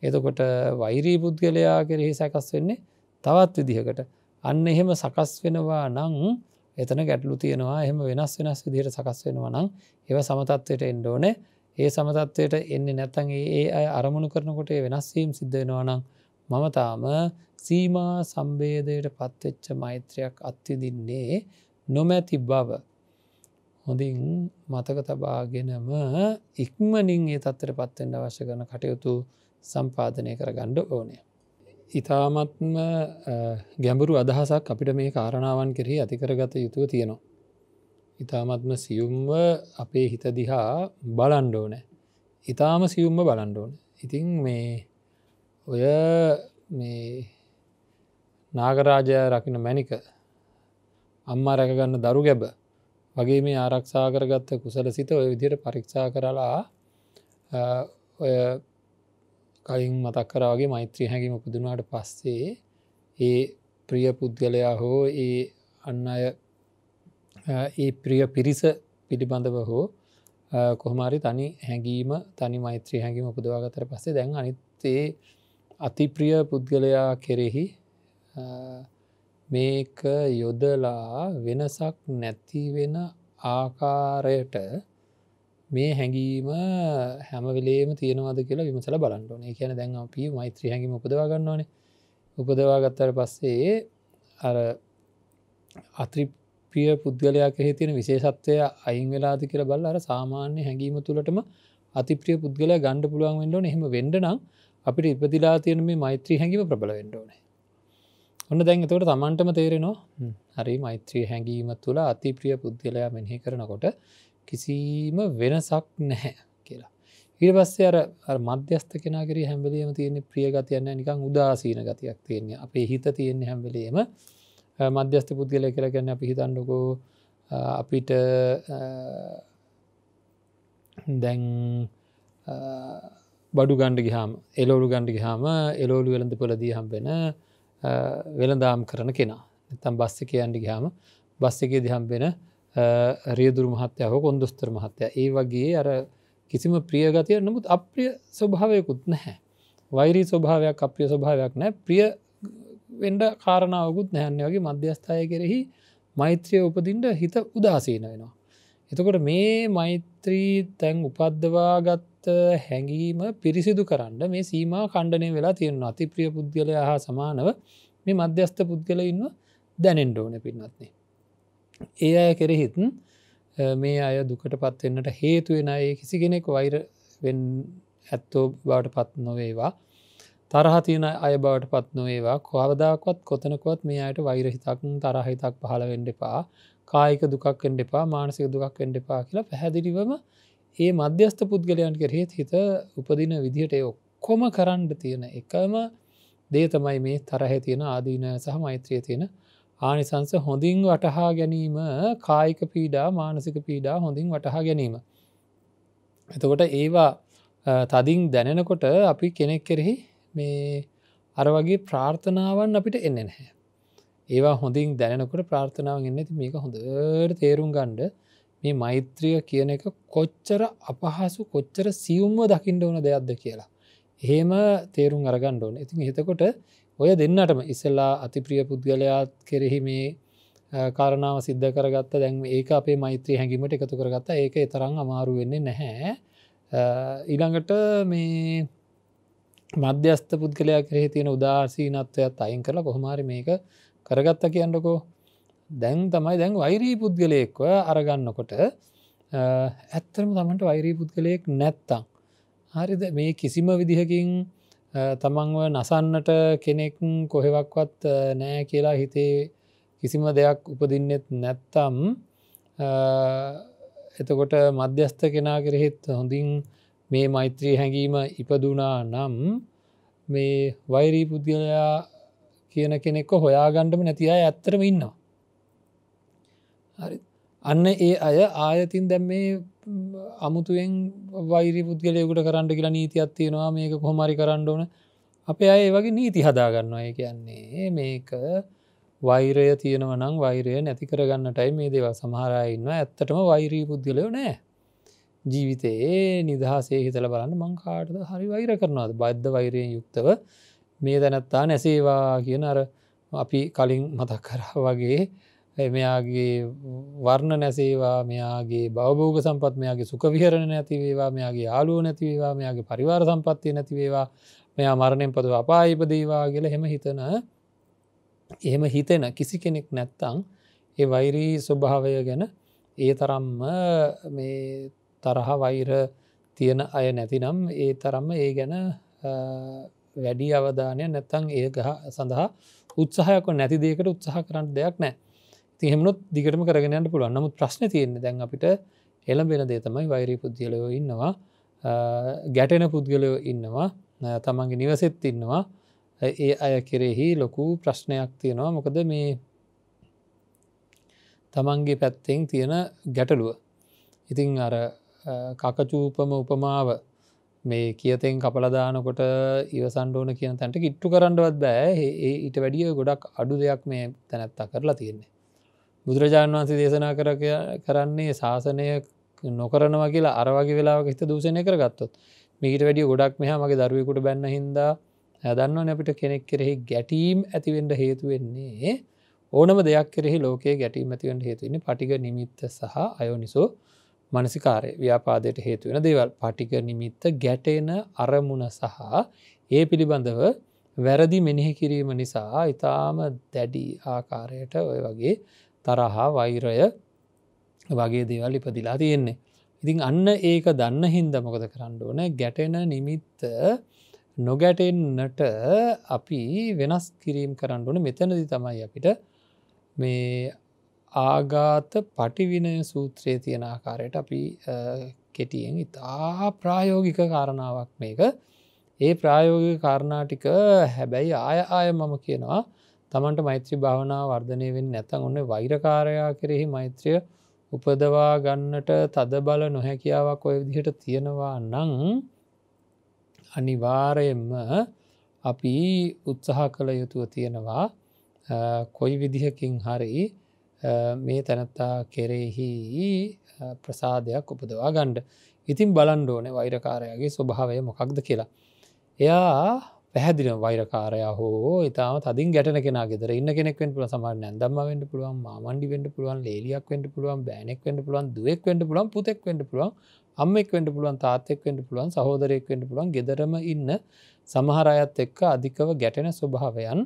එතකොට වෛරී පුද්ගලයා කෙරෙහි සැකස් වෙන්නේ තවත් විදිහකට. අන්න එහෙම සකස් වෙනවා නම් එතන ගැටලු තියෙනවා. එහෙම වෙනස් විදිහට සකස් වෙනවා නම් ඒව සමතත්වයට එන්න ඕනේ. ඒ සමතත්වයට එන්නේ නැත්නම් ඒ අය අරමුණු කරනකොට ඒ වෙනස් වීම සිද්ධ වෙනවා නම් මම තාම සීමා සම්බේධයට පත්වෙච්ච මෛත්‍රියක් අත්විඳින්නේ නොමැති බව හොඳින් මතක තබාගෙනම ඉක්මනින් ඒ තත්ත්වයට පත් වෙන්න අවශ්‍ය කරන කටයුතු සම්පාදනය කරගන්න ඕනේ. ඊ타මත්ම ගැඹුරු අදහසක් අපිට මේ කාරණාවන් කෙරෙහි ඇති කරගත යුතුව තියෙනවා. ඊ타මත්ම සියුම්ව අපේ හිත දිහා බලන්න ඕනේ. ඊ타ම සියුම්ව බලන්න ඕනේ. ඉතින් ඔය නාගරාජයා රකින්න මැණික, අම්මා රැක ගන්න දරු ගැබ වගේ මේ ආරක්ෂා කරගත්ත කුසල සිත ඔය විදිහට පරීක්ෂා කරලා ඔය කලින් මතක් කරා වගේ මෛත්‍රී හැඟීම උපදිනාට පස්සේ ඒ ප්‍රිය පුද්ගලයා හෝ ඒ අන් අය ඒ ප්‍රිය පිරිස පිළිබඳව හෝ කොහොම හරි තනි හැඟීම, තනි මෛත්‍රී හැඟීම උපදවා ගත්තට පස්සේ දැන් අනිත් ඒ අතිප්‍රිය පුද්ගලයා කෙරෙහි මේක යොදලා වෙනසක් නැති වෙන ආකාරයට මේ හැඟීම හැම වෙලේම තියෙනවද කියලා විමසලා බලන්න ඕනේ. ඒ කියන්නේ දැන් අපි මෛත්‍රී හැඟීම උපදවා ගන්නවානේ. උපදවා ගත්තාට පස්සේ අර අතිප්‍රිය පුද්ගලයා කෙරෙහි තියෙන විශේෂත්වය අයින් වෙලාද කියලා බලලා අර සාමාන්‍ය හැඟීම තුලටම අතිප්‍රිය පුද්ගලයා ගන්න පුළුවන් වෙන්න ඕනේ. එහෙම වෙන්න නම් අපිට ඉපදිලා තියෙන මේ මෛත්‍රී හැඟීම ප්‍රබල වෙන්න ඕනේ. ඔන්න දැන් එතකොට Tamanටම තේරෙනවා හරි මෛත්‍රී හැඟීම තුල අතිප්‍රිය පුද්ගලයා මෙනෙහි කරනකොට කිසිම වෙනසක් නැහැ කියලා. ඊට පස්සේ අර මධ්‍යස්ථ කෙනා කෙරෙහි හැම වෙලෙම තියෙන ප්‍රිය ගතියක් නැහැ, නිකන් උදාසීන ගතියක් තියෙන්නේ. අපේ හිත තියෙන්නේ හැම වෙලෙම මධ්‍යස්ථ පුද්ගලයා කියලා කියන්නේ අපි හිතන්නකෝ අපිට දැන් බඩු ගන්න ගියාම, එළවලු ගන්න ගියාම එළවලු වෙළඳපොළදී හම්බෙන වෙළඳාම් කරන කෙනා. නැත්නම් බස් එකේ යන්න ගියාම බස් එකේදී හම්බෙන රියදුරු මහත්තයා හෝ කොන්දොස්තර මහත්තයා. ඒ වගේ අර කිසිම ප්‍රිය ගතියක් නමුත් අප්‍රිය ස්වභාවයකුත් නැහැ. වෛරී ස්වභාවයක්, අප්‍රිය ස්වභාවයක් නැහැ. ප්‍රිය වෙන්ඩ කාරණාවකුත් නැහන්නේ වගේ මධ්‍යස්ථාය කෙරෙහි මෛත්‍රිය උපදින්ට හිත උදාසීන වෙනවා. එතකොට මේ මෛත්‍රී තැන් උපද්දවාගත්ත හැඟීම පිරිසිදු කරන්න මේ සීමා කණ්ඩනය වෙලා තියෙනවා. අතිප්‍රිය පුද්ගලයා හා සමානව මේ මධ්‍යස්ථ පුද්ගලයින්ව දැනෙන්ඩ ඕන පින්නත්න්නේ. ඒ අය කෙරෙහිත් මේ අය දුකට පත්වෙන්නට හේතුවෙන ඒ කිසි කෙනෙක් වෛර ඇත්තෝ බවට පත් නොවේවා. තරහතියන අය බවට පත් නොවේවා කවදාකොත් කොතනකොත් මේ අයට වෛරහිතක් තරහිතක් පහළ වෙන්ඩපා කායික දුකක් එන්ඩපා මානසික දුකක් එන්ඩපා කියලා පැහැදිලිවම ඒ මධ්‍යස්ථ පුද්ගලයන් කෙරෙහිත් හිත උපදින විදිහට ඔක්කොම කරන්න තියෙන එකම දේ තමයි මේ තරහ තියෙන ආදීනය සහ මෛත්‍රිය තියෙන ආනිසංස හොඳින් වටහා ගැනීම කායික පීඩා මානසික පීඩා හොඳින් වටහා ගැනීම. එතකොට ඒවා තදින් දැනෙනකොට අපි කෙනෙක් කෙරෙහි මේ අර වගේ ප්‍රාර්ථනාවන් අපිට එන්න නැහැ. ඒවා හොඳින් දැනකොට ප්‍රාර්ථනාව එන්න ති මේක හොඳට තේරුම් ගණ්ඩ මේ මෛත්‍රිය කියන එක කොච්චර අපහසු කොච්චර සියුම්ව දකිින්ට ඕන දෙයක්ද කියලා. එහෙම තේරුම් අරගණ්ඩ ඕන. ඉතින් හිතකොට ඔය දෙන්නටම ඉස්සල්ලා අතිප්‍රිය පුද්ගලයාත් කෙරෙහි මේ කාරණාව සිද්ධ කරගත්ත දැන් ඒක අපේ මෛත්‍රී හැඟීමට එකතු කරගත්ත ඒක තරම් අමාරු වෙන්නේ නැහැ. ඊළඟට මේ මධ්‍යස්ථ පුද්ගලයා කෙරෙහි තියෙන උදාසීනත්වයත් අයින් කරලා කොහොමාරි මේක කරගත්ත කියන්නකෝ. දැන් තමයි දැන් වෛරී පුද්ගලයෙක්ව අරගන්නකොට ඇත්තරම තමන්ට වෛරී පුද්ගලයෙක් නැත්තම් හරිද මේ කිසිම විදිහකින් තමන්ව නසන්නට කෙනෙක් කොහෙවක්වත් නෑ කියලා හිතේ කිසිම දෙයක් උපදින්නෙත් නැත්තම් එතකොට මධ්‍යස්ථ කෙනා කෙරෙහිත් හොඳින් මේ මෛත්‍රී හැඟීම ඉපදුනා නම් මේ වෛරී පුද්ගලයා කියන කෙනෙක්ව හොයාගණ්ඩම නැති අය ඇත්තරම ඉන්නවා. හරි අන්න ඒ අය ආයතින් දැම් මේ අමුතුවෙන් වෛරී පුද්ගලයකුට කරන්න කියලා නීතියක් තියෙනවා මේක කොහොමරි කරන්න ඕන අපේ අය වගේ නීති හදාගන්නවා. ඒ කියන්නේ මේක වෛරය තියෙනව නම් වෛරය නැති කරගන්නටයි මේ දේවල් සමහරයි ඉන්නවා. ඇත්තටම වෛරී පුද්ගලයෝ නෑ. ජීවිතයේ නිදහසේ හිතල බලන්න මං කාටද හරි වෛර කරනවාද බද්ධ වෛරයෙන් යුක්තව මේ දැනත්තා නැසේවා කියන අර අපි කලින් මතක් කරා වගේ මෙයාගේ වර්ණ නැසේවා මෙයාගේ බවභෝග සම්පත් මෙයාගේ සුඛ විහරණ නැතිවේවා මෙයාගේ යාළුවෝ නැතිවේවා මෙයාගේ පරිවාර සම්පත්තිය නැතිවේවා මෙයා මරණයෙන් පසු අපායේ ඉපදේවා කියලා එහෙම හිතෙන කිසි කෙනෙක් නැත්තම් ඒ වෛරී ස්වභාවය ගැන ඒ තරම්ම මේ තරහ වෛර තියෙන අය නැතිනම් ඒ තරම්ම ඒ ගැන වැඩි අවධානය නැත්තං ඒ සඳහා උත්සාහයක් නැති දේකට උත්සාහ කරන්න දෙයක් නෑ. තිහෙමනොත් දිගටම කරගෙනට පුළුවන්. නමුත් ප්‍රශ්න තියෙන්නේ දැන් අපිට එළඹෙන දේ තමයි වෛරී පුද්ගලයෝ ඉන්නවා ගැටෙන පුද්ගලයෝ ඉන්නවා තමන්ගේ නිවසෙත් ඉන්නවා. ඒ අය කෙරෙහි ලොකු ප්‍රශ්නයක් තියෙනවා. මොකද මේ තමන්ගේ පැත්තෙන් තියෙන ගැටලුව. ඉතින් අර කකචූපම උපමාව මේ කියතෙන් කපලදානකොට ඉවසන්ඩ ඕන කියන තැන්ට කිට්ටු කරන්නවත් බෑ ඊට වැඩිය ගොඩක් අඩු දෙයක් මේ තැනැත්තා කරලා තියෙන්නේ. බුදුරජාණන් වහන්සේ දේශනා කරන්නේ ශාසනය නොකරනවා කියලා අරවගේ වෙලාවක හිත දූෂණය කරගත්තොත් මීට වැඩිය ගොඩක් මෙහා මගේ දරුවෙකුට බැන්න හින්දා දන්නවන අපිට කෙනෙක් කෙරෙහි ගැටීම් ඇතිවෙන්ට හේතුවෙන්නේ ඕනම දෙයක් කෙරෙහි ලෝකයේ ගැටීම් ඇතිවෙන්ට හේතුවන්නේ පටික නිමිත්ත සහ අයෝනිසෝ මනසිකාරය ව්‍යාපාදයට හේතුවෙන දේවල් පටික නිමිත්ත ගැටෙන අරමුණ සහ ඒ පිළිබඳව වැරදි මෙනෙහි කිරීම නිසා ඉතාම දැඩි ආකාරයට ඔය වගේ තරහා වෛරය වගේ දේවල් ඉපදිලා තියෙන්නේ. ඉතින් අන්න ඒක දන්න හින්ද මොකද කරන්න ඕන ගැටෙන නිමිත්ත නොගැටෙන්නට අපි වෙනස් කිරීම් කරන්න ඕන. මෙතනදි තමයි අපිට මේ ආගාත පටිවිනය සූත්‍රයේ තියෙන ආකාරයට අපි කෙටියෙන් ඉතා ප්‍රායෝගික කාරණාවක් මේක. ඒ ප්‍රායෝගික කාරණාටික හැබැයි ආය මම කියනවා තමන්ට මෛත්‍රී භාවනාව වර්ධනය වෙන්න නැතන් ඔන්න වෛරකාරයා කෙරෙහි මෛත්‍රිය උපදවා ගන්නට තද බල නොහැකියාවක් ඔය විදිහට තියෙනවා නම් අනිවාර්යෙන්ම අපි උත්සාහ කළ යුතුව තියෙනවා කොයි විදිහකින් හරි මේ තැනත්තා කෙරෙහි ප්‍රසාදයක් උපදවා ගණ්ඩ. ඉතින් බලන්ඩ ඕන වෛරකාරයාගේ ස්වභාවය මොකක්ද කියලා. එයා පැහැදිලිව වෛරකාරයා හෝ ඊටාම තදින් ගැටෙන කෙනා ගෙදර ඉන්න කෙනෙක් වෙන්න පුළුවන්, සමහර නැන්දම්ම වෙන්න පුළුවන්, මාමණ්ඩි වෙන්න පුළුවන්, ලේලියක් වෙන්න පුළුවන්, බෑනෙක් වෙන්න පුළුවන්, දුවෙක් වෙන්න පුළුවන්, පුතෙක් වෙන්න පුළුවන්, අම්මෙක් වෙන්න පුළුවන්, තාත්තෙක් වෙන්න පුළුවන්, සහෝදරයෙක් වෙන්න පුළුවන්. ගෙදරම ඉන්න සමහර අයත් එක්ක අධිකව ගැටෙන ස්වභාවයන්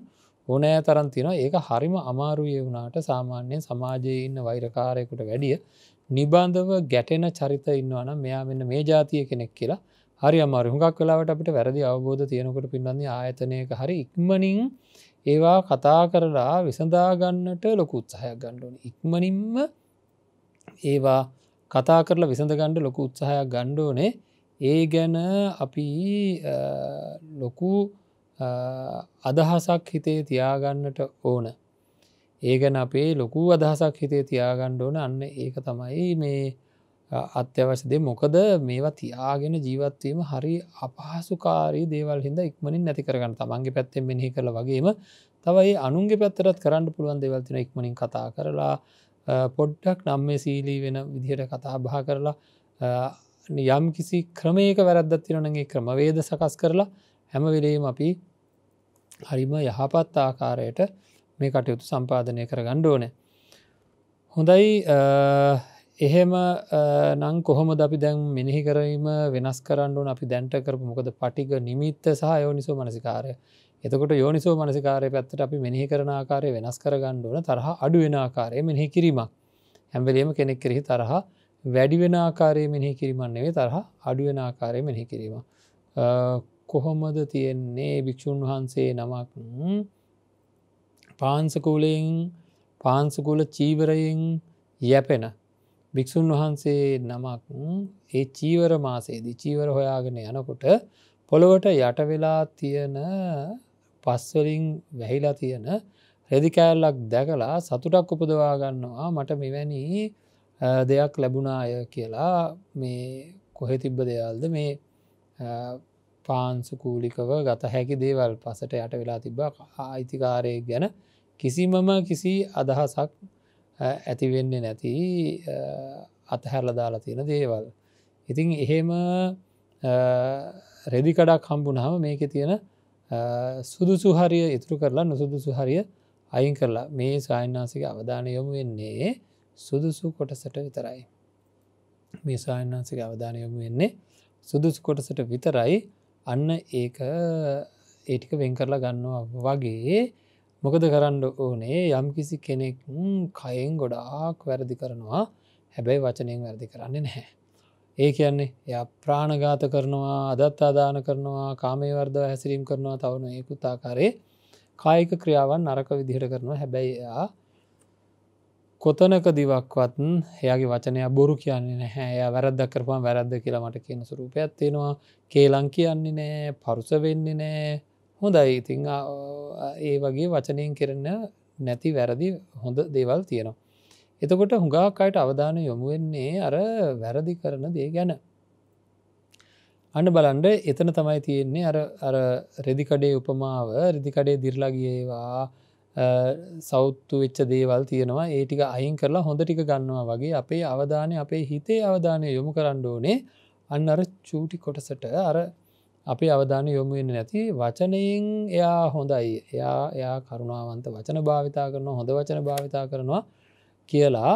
ඕනෑ තරම් තියෙනවා. ඒක හරිම අමාරුයි ඒ වුණාට සාමාන්‍යයෙන් සමාජයේ ඉන්න වෛරකාරයෙකුට වැඩිය නිබඳව ගැටෙන චරිත ඉන්නවා නම් මෙයා මෙන්න මේ જાතිය කෙනෙක් කියලා හරි අමාරුයි. හුඟක් වෙලාවට අපිට වැරදි අවබෝධ තියෙනකොට පින්නන්නේ ආයතනයක හරි ඉක්මනින් ඒවා කතා කරලා විසඳා ගන්නට ලොකු උත්සාහයක් ගන්න ඕනේ. ඉක්මනින්ම ඒවා කතා කරලා විසඳ ගන්න ලොකු උත්සාහයක් ගන්න ඕනේ. ඒ ගැන අපි ලොකු අදහසක් හිතේ තියාගන්නට ඕන. ඒ ගැන අපේ ලොකු අදහසක් හිතේ තියාගන්න ඕන. අන්න ඒක තමයි මේ අත්‍යවශ්‍ය දේ. මොකද මේවා තියාගෙන ජීවත් වීම හරි අපහසුකාරී දේවල් හින්දා ඉක්මනින් නැති කරගන්න. තමන්ගේ පැත්තෙන් මෙනෙහි කරලා වගේම තව ඒ අනුන්ගේ පැත්තටත් කරන්න පුළුවන් දේවල් තියෙනවා. ඉක්මනින් කතා කරලා පොඩ්ඩක් නම්‍යශීලී වෙන විදිහට කතා බහ කරලා යම් කිසි ක්‍රමයක වැරද්දක් තියෙනවා නම් ඒ ක්‍රමවේද සකස් කරලා හැම වෙලෙම අපි හරිම යහපත් ආකාරයට මේ කටයුතු සම්පාදනය කරගන්න ඕනේ. හොඳයි. එහෙම නම් කොහොමද අපි දැන් මෙනෙහි කිරීම වෙනස් කරන්න ඕන? අපි දැන්ට කරපු මොකද පටිඝ නිමිත්ත සහ යෝනිසෝ මනසිකාරය. එතකොට යෝනිසෝ මනසිකාරය පැත්තට අපි මෙනෙහි කරන ආකාරය වෙනස් කරගන්න ඕන. තරහ අඩු වෙන ආකාරය මෙනෙහි කිරීමක්. හැම වෙලෙම කෙනෙක් කෙරෙහි තරහ වැඩි වෙන ආකාරය මෙනෙහි කිරීමක් නෙවෙයි, තරහ අඩු වෙන ආකාරය මෙනෙහි කිරීම. කොහොමද තියෙන්නේ? භික්ෂුන් වහන්සේ නමක් පාංශකූල චීවරයෙන් යැපෙන භික්ෂුන් වහන්සේ නමක් ඒ චීවර මාසයේදී චීවර හොයාගෙන යනකොට පොළොවට යට වෙලා තියෙන පස්වලින් වැහිලා තියෙන රෙදි කෑල්ලක් දැකලා සතුටක් උපදවා ගන්නවා. මට මෙවැනි දෙයක් ලැබුණාය කියලා. මේ කොහෙ තිබ්බ දෙයල්ද මේ පාංශුකූලිකව ගත හැකි දේවල් පසට යට වෙලා තිබ්බ අයිතිකාරයෙක් ගැන කිසි අදහසක් ඇති වෙන්නේ නැති අතහැරලා දාලා තියෙන දේවල්. ඉතින් එහෙම රෙදි කඩක් හම්බුනහම මේකේ තියෙන සුදුසු හරිය ඉතුරු කරලා නුසුදුසු හරිය අයින් කරලා මේ සායනාසික අවධානය යොමු වෙන්නේ සුදුසු කොටසට විතරයි. මේ සායනාසික අවධානය යොමු වෙන්නේ සුදුසු කොටසට විතරයි. අන්න ඒක ඒ ටික වෙන් කරලා ගන්නවා වගේ. මොකද කරන්න ඕනේ? යම්කිසි කෙනෙක් කයෙන් ගොඩාක් වැරදි කරනවා, හැබැයි වචනයෙන් වැරදි කරන්නේ නැහැ. ඒ කියන්නේ එයා ප්‍රාණඝාත කරනවා, අදත්තාදාන කරනවා, කාමයේ වර්ධව හැසිරීම කරනවා, තව නොයෙකුත් ආකාරයේ කායික ක්‍රියාවන් නරක විදිහට කරනවා. හැබැයි එයා කොතනකදීවත් එයාගේ වචනය බොරු කියන්නේ නැහැ. එයා වැරද්දක් කරපුවම වැරද්ද කියලා මට කියන ස්වරූපයක් තියෙනවා. කේලම් කියන්නේ නැහැ, පරුස වෙන්නේ නැහැ. හොඳයි. ඉතින් ඒ වගේ වචනයෙන් කරන නැති වැරදි හොඳ දේවල් තියෙනවා. එතකොට හුඟක් අයට අවධානය යොමු වෙන්නේ අර වැරදි කරන දේ ගැන. අන්න බලන්න එතන තමයි තියෙන්නේ අර රෙදි කඩේ උපමාව. රෙදි කඩේ දිර්ලා ගියේවා සෞතු වෙච්ච දේවල් තියෙනවා. ඒ ටික අයින් කරලා හොඳ ටික ගන්නවා වගේ අපේ අවධානය, අපේ හිතේ අවධානය යොමු කරන්න ඕනේ අන්න අර චූටි කොටසට. අර අපේ අවධානය යොමු වෙන්නේ නැති වචනයෙන් එයා හොඳයි, එයා කරුණාවන්ත වචන භාවිතා කරනවා, හොඳ වචන භාවිතා කරනවා කියලා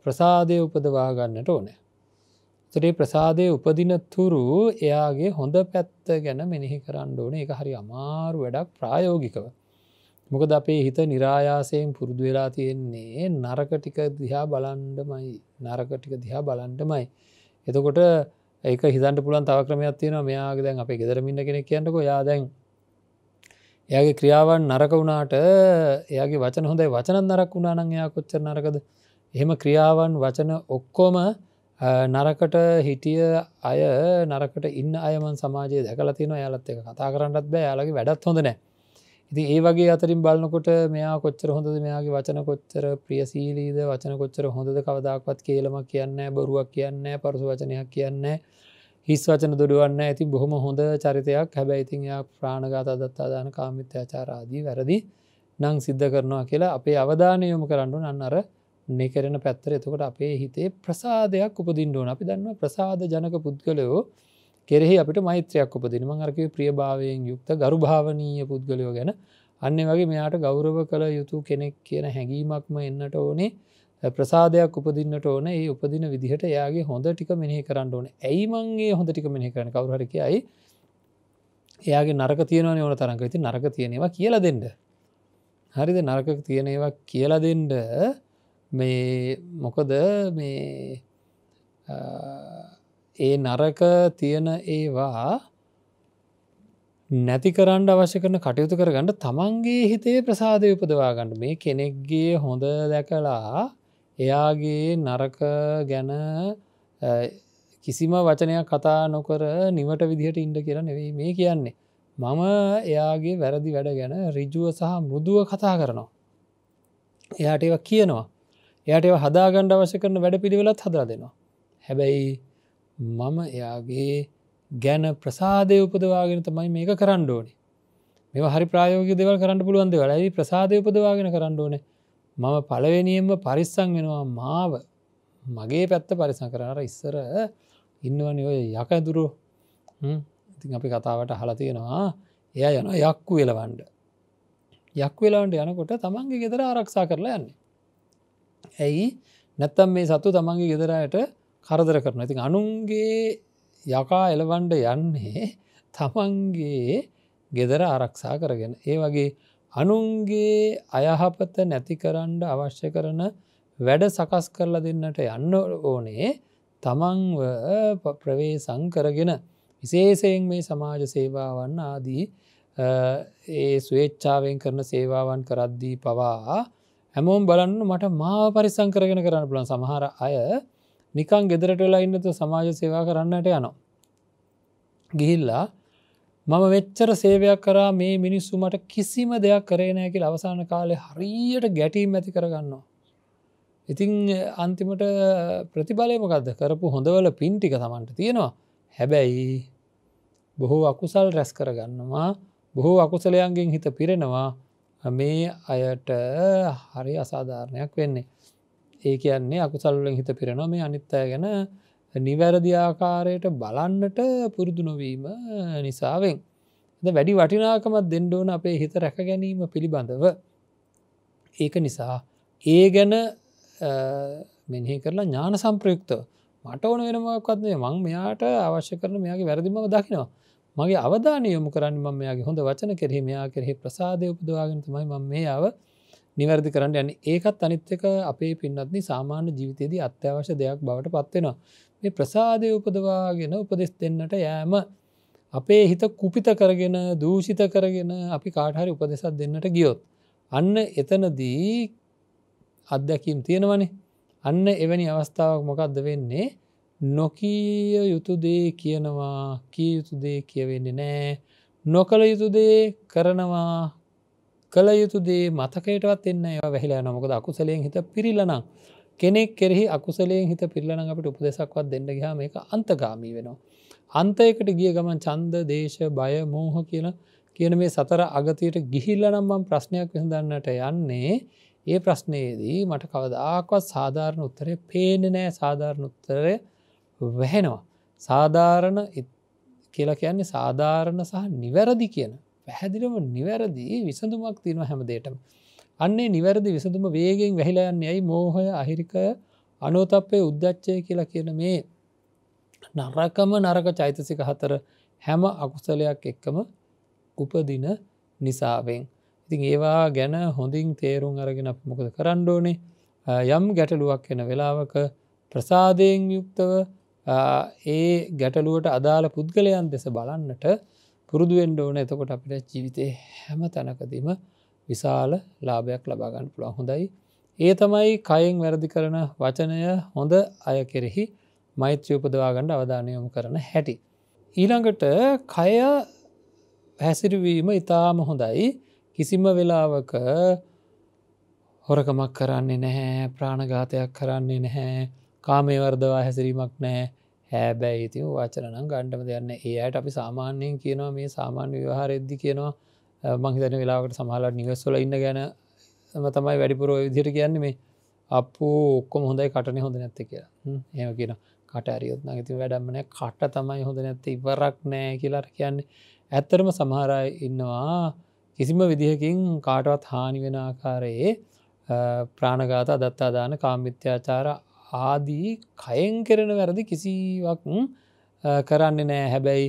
ප්‍රසාදය උපදවා ගන්නට ඕනේ. ඒතරේ ප්‍රසාදය උපදින තුරු එයාගේ හොඳ පැත්ත ගැන මෙනෙහි කරන්න ඕනේ. ඒක හරි අමාරු වැඩක් ප්‍රායෝගිකව. මොකද අපේ හිත નિરાයාසයෙන් පුරුදු වෙලා තියෙන්නේ නරක ටික දිහා බලන්නමයි. එතකොට ඒක හිතන්න පුළුවන් තව ක්‍රමයක් තියෙනවා. මෙයාගේ දැන් අපේ ගෙදරම ඉන්න කෙනෙක් කියන්නකෝ. එයා දැන් එයාගේ ක්‍රියාවන් නරක වුණාට එයාගේ වචන හොඳයි, වචනත් නරක වුණා නම් එයා කොච්චර නරකද? එහෙම ක්‍රියාවන් වචන ඔක්කොම නරකට හිටිය අය, නරකට ඉන්න අය මන් සමාජයේ දැකලා තියෙනවා. එයාලත් එක්ක කතා කරන්නත් බෑ. එයාලගේ වැඩත් හොඳ නැහැ. ඉතින් ඒ වගේ අතරින් බලනකොට මෙයා කොච්චර හොඳද, මෙයාගේ වචන කොච්චර ප්‍රියශීලීද, වචන කොච්චර හොඳද, කවදාකවත් කේලමක් කියන්නේ නැහැ, බොරුවක් කියන්නේ නැහැ, පරුස වචනයක් කියන්නේ නැහැ, හිස් වචන දොඩවන්නේ නැහැ. ඉතින් බොහොම හොඳ චරිතයක්. හැබැයි ඉතින් එයා ප්‍රාණඝාත, අදත්තාදාන, කාමමිත්‍යාචාර ආදී වැරදි නම් සිද්ධ කරනවා කියලා අපේ අවධානය යොමු කරන්න ඕන අන්න අර නෙකරන පැත්තට. එතකොට අපේ හිතේ ප්‍රසාදයක් උපදින්න ඕන. අපි දන්නවා ප්‍රසාද ජනක පුද්ගලයෝ කෙරෙහි අපිට මෛත්‍රයක් උපදින. මම අර කිව්වේ ප්‍රියභාවයෙන් යුක්ත ගරු භාවනීය පුද්ගලයෝ ගැන. අන්න ඒ වගේ මෙයාට ගෞරව කළ යුතු කෙනෙක් කියන හැඟීමක්ම එන්නට ඕනේ. ප්‍රසාදයක් උපදින්නට ඕනේ. ඒ උපදින විදිහට එයාගේ හොඳ ටික මෙනෙහි කරන්න ඕනේ. ඇයි මං ඒ හොඳ ටික මෙනෙහි කරන්නේ? කවුරු හරි කියයි එයාගේ නරක තියෙනවනේ ඕන තරම්. ඉතින් නරක තියෙන ඒවා කියලා දෙන්න. හරිද? නරක තියෙන ඒවා කියලා දෙන්න මේ මොකද මේ ඒ නරක තියෙන ඒවා නැති කරන්න අවශ්‍ය කරන කටයුතු කරගන්න තමන්ගේ හිතේ ප්‍රසාදය උපදවා ගන්න. මේ කෙනෙක්ගේ හොඳ දැකලා එයාගේ නරක ගැන කිසිම වචනයක් කතා නොකර නිවට විදිහට ඉන්න කියලා නෙවෙයි මේ කියන්නේ. මම එයාගේ වැරදි වැඩ ගැන ඍජුව සහ මෘදුව කතා කරනවා. එයාට ඒවා කියනවා. එයාට ඒවා හදාගන්න අවශ්‍ය කරන වැඩපිළිවෙලත් හදලා දෙනවා. හැබැයි මම එයාගේ ගැන ප්‍රසාදය උපදවාගෙන තමයි මේක කරන්න ඕනේ. මේවා හරි ප්‍රායෝගික දේවල් කරන්න පුළුවන් දේවල්. ඒ ප්‍රසාදය උපදවාගෙන කරන්න ඕනේ. මම පළවෙනියෙන්ම පරිස්සම් වෙනවා මාව මගේ පැත්ත පරිස්සම් කරන. අර ඉස්සර ඉන්නවනේ ඔය යකදුරු. ඉතින් අපි කතාවට අහලා තියෙනවා. එයා යනවා යක්කු එලවන්න. යක්කු එලවන්න යනකොට තමන්ගේ ගෙදර ආරක්ෂා කරලා යන්නේ. ඇයි? නැත්තම් මේ සතු තමන්ගේ ගෙදර අයට කරදර කරනවා. ඉතින් අනුන්ගේ යකා එලවන්න යන්නේ තමන්ගේ ගෙදර ආරක්ෂා කරගෙන. ඒ වගේ අනුන්ගේ අයහපත නැති කරන්න අවශ්‍ය කරන වැඩ සකස් කරලා දෙන්නට යන්න ඕනේ. තමන්ව ප්‍රවේශම් කරගෙන විශේෂයෙන් මේ සමාජ සේවාවන් ආදී ඒ ස්වේච්ඡාවෙන් කරන සේවාවන් කරද්දී පවා හැමෝම බලන්න මට මාව පරිස්සම් කරගෙන කරන්න පුළුවන්. සමහර අය නිකන් ගෙදරට වෙලා ඉන්නතු සමාජ සේවා කරන්නට යනවා. ගිහිල්ලා මම මෙච්චර සේවයක් කරා මේ මිනිස්සු මට කිසිම දෙයක් කරේ නැහැ කියලා අවසාන කාලේ හරියට ගැටීම් ඇති කරගන්නවා. ඉතින් අන්තිමට ප්‍රතිඵලය මොකද්ද? කරපු හොඳවල පින් ටික Tamanට තියෙනවා. හැබැයි බොහෝ අකුසල් රැස් කරගන්නවා. බොහෝ අකුසලයන්ගෙන් හිත පිරෙනවා. මේ අයට හරි අසාධාරණයක් වෙන්නේ. ඒ කියන්නේ අකුසල් වලින් හිත පිරෙනවා. මේ අනිත් අය ගැන නිවැරදි ආකාරයට බලන්නට පුරුදු නොවීම නිසාවෙන්. වැඩි වටිනාකමක් දෙන්න ඕන අපේ හිත රැක ගැනීම පිළිබඳව. ඒක නිසා ඒ ගැන මෙනෙහි කරලා ඥාන සම්ප්‍රයුක්තව මට ඕන වෙන මොකක්වත් නෙවෙයි. මම මෙයාට අවශ්‍ය කරන මෙයාගේ වැරදි මම දකිනවා. මගේ අවධානය යොමු කරන්නේ මම මෙයාගේ හොඳ වචන කෙරෙහි මෙයා කෙරෙහි ප්‍රසාදය උපදවාගෙන තමයි මම මෙයාව නිවැරදි කරන්න යන්නේ. ඒකත් අනිත් එක අපේ පින්වත්නි සාමාන්‍ය ජීවිතයේදී අත්‍යවශ්‍ය දෙයක් බවට පත් වෙනවා. මේ ප්‍රසාදය උපදවාගෙන උපදෙස් දෙන්නට යෑම අපේ හිත කුපිත කරගෙන දූෂිත කරගෙන අපි කාට හරි උපදෙසක් දෙන්නට ගියොත් අන්න එතනදී අත්දැකීම් තියෙනවනේ. අන්න එවැනි අවස්ථාවක් මොකක්ද වෙන්නේ? නොකිය යුතු දේ කියනවා, කිය යුතු දේ කියවෙන්නේ නැහැ. නොකළ යුතු දේ කරනවා, කළ යුතු දේ මතකයටවත් එන්නේ නැහැ. ඒවා වැහිලා යනවා. මොකද අකුසලයෙන් හිත පිරීලා නම් කෙනෙක් කෙරෙහි අකුසලයෙන් හිත පිරීලා නම් අපිට උපදේශක්වත් දෙන්න ගියාම මේක අන්තගාමී වෙනවා. අන්තයකට ගිය ගමන් ඡන්ද, දේශ, බය, මෝහ කියන මේ සතර අගතියට ගිහිල්ලා නම් මම ප්‍රශ්නයක් විසඳන්නට යන්නේ. ඒ ප්‍රශ්නයේදී මට කවදාකවත් සාධාරණ උත්තරේ පේන්නේ නැහැ. සාධාරණ උත්තරය වැහෙනවා. සාධාරණ කියලා කියන්නේ සාධාරණ සහ නිවැරදි කියන පැහැදිලිවම නිවැරදි විසඳුමක් තියෙනවා හැම දෙයකටම. අන්නේ නිවැරදි විසඳුම වේගෙන් වැහිලා යන්නේ ඇයි? මෝහය, අහිරිකය, අනෝතප්පය, උද්ධච්චය කියලා කියන මේ නරක චෛතසික හතර හැම අකුසලයක් එක්කම උපදින නිසාවෙන්. ඉතින් ඒවා ගැන හොඳින් තේරුම් අරගෙන අපි මොකද කරන්න ඕනේ? යම් ගැටලුවක් වෙන වෙලාවක ප්‍රසාදයෙන් යුක්තව ඒ ගැටලුවට අදාළ පුද්ගලයන් දෙස බලන්නට පුරුදු වෙන්න ඕනේ. එතකොට අපිට ජීවිතේ හැම තැනකදීම විශාල ලාභයක් ලබා ගන්න පුළුවන්. හොඳයි. ඒ තමයි කයෙන් වැරදි කරන වචනය හොඳ අය කෙරෙහි මෛත්‍රිය උපදවා ගන්න අවධානය යොමු කරන හැටි. ඊළඟට කය හැසිරවීම ඊටාම හොඳයි. කිසිම වෙලාවක හොරකමක් කරන්නේ නැහැ, ප්‍රාණඝාතයක් කරන්නේ නැහැ, කාමයේ වර්ධවා හැසිරීමක් නැහැ. හැබැයි ඉතින් වචන නම් ගන්නම දෙයක් නැහැ. ඒ අයට අපි සාමාන්‍යයෙන් කියනවා මේ සාමාන්‍ය ව්‍යවහාරෙද්දී කියනවා මම හිතන වෙලාවකට සමහරවල් නිවෙස් වල ඉන්න ගැන තමයි වැඩිපුර ඔය විදිහට කියන්නේ මේ අප්පෝ ඔක්කොම හොඳයි කටනේ හොඳ නැත්තේ කියලා. එහෙම කියනවා. කට ඇරියොත් නම් ඉතින් වැඩක්ම නැහැ. කට තමයි හොඳ නැත්තේ ඉවරක් නැහැ කියලා කියන්නේ. ඇත්තටම සමහර අය ඉන්නවා කිසිම විදිහකින් කාටවත් හානි වෙන ආකාරයේ ප්‍රාණඝාත, අදත්තාදාන, කාමමිත්‍යාචාර ආදී කයෙන් කෙරෙන වැරදි කිසිවක් කරන්නේ නැහැ. හැබැයි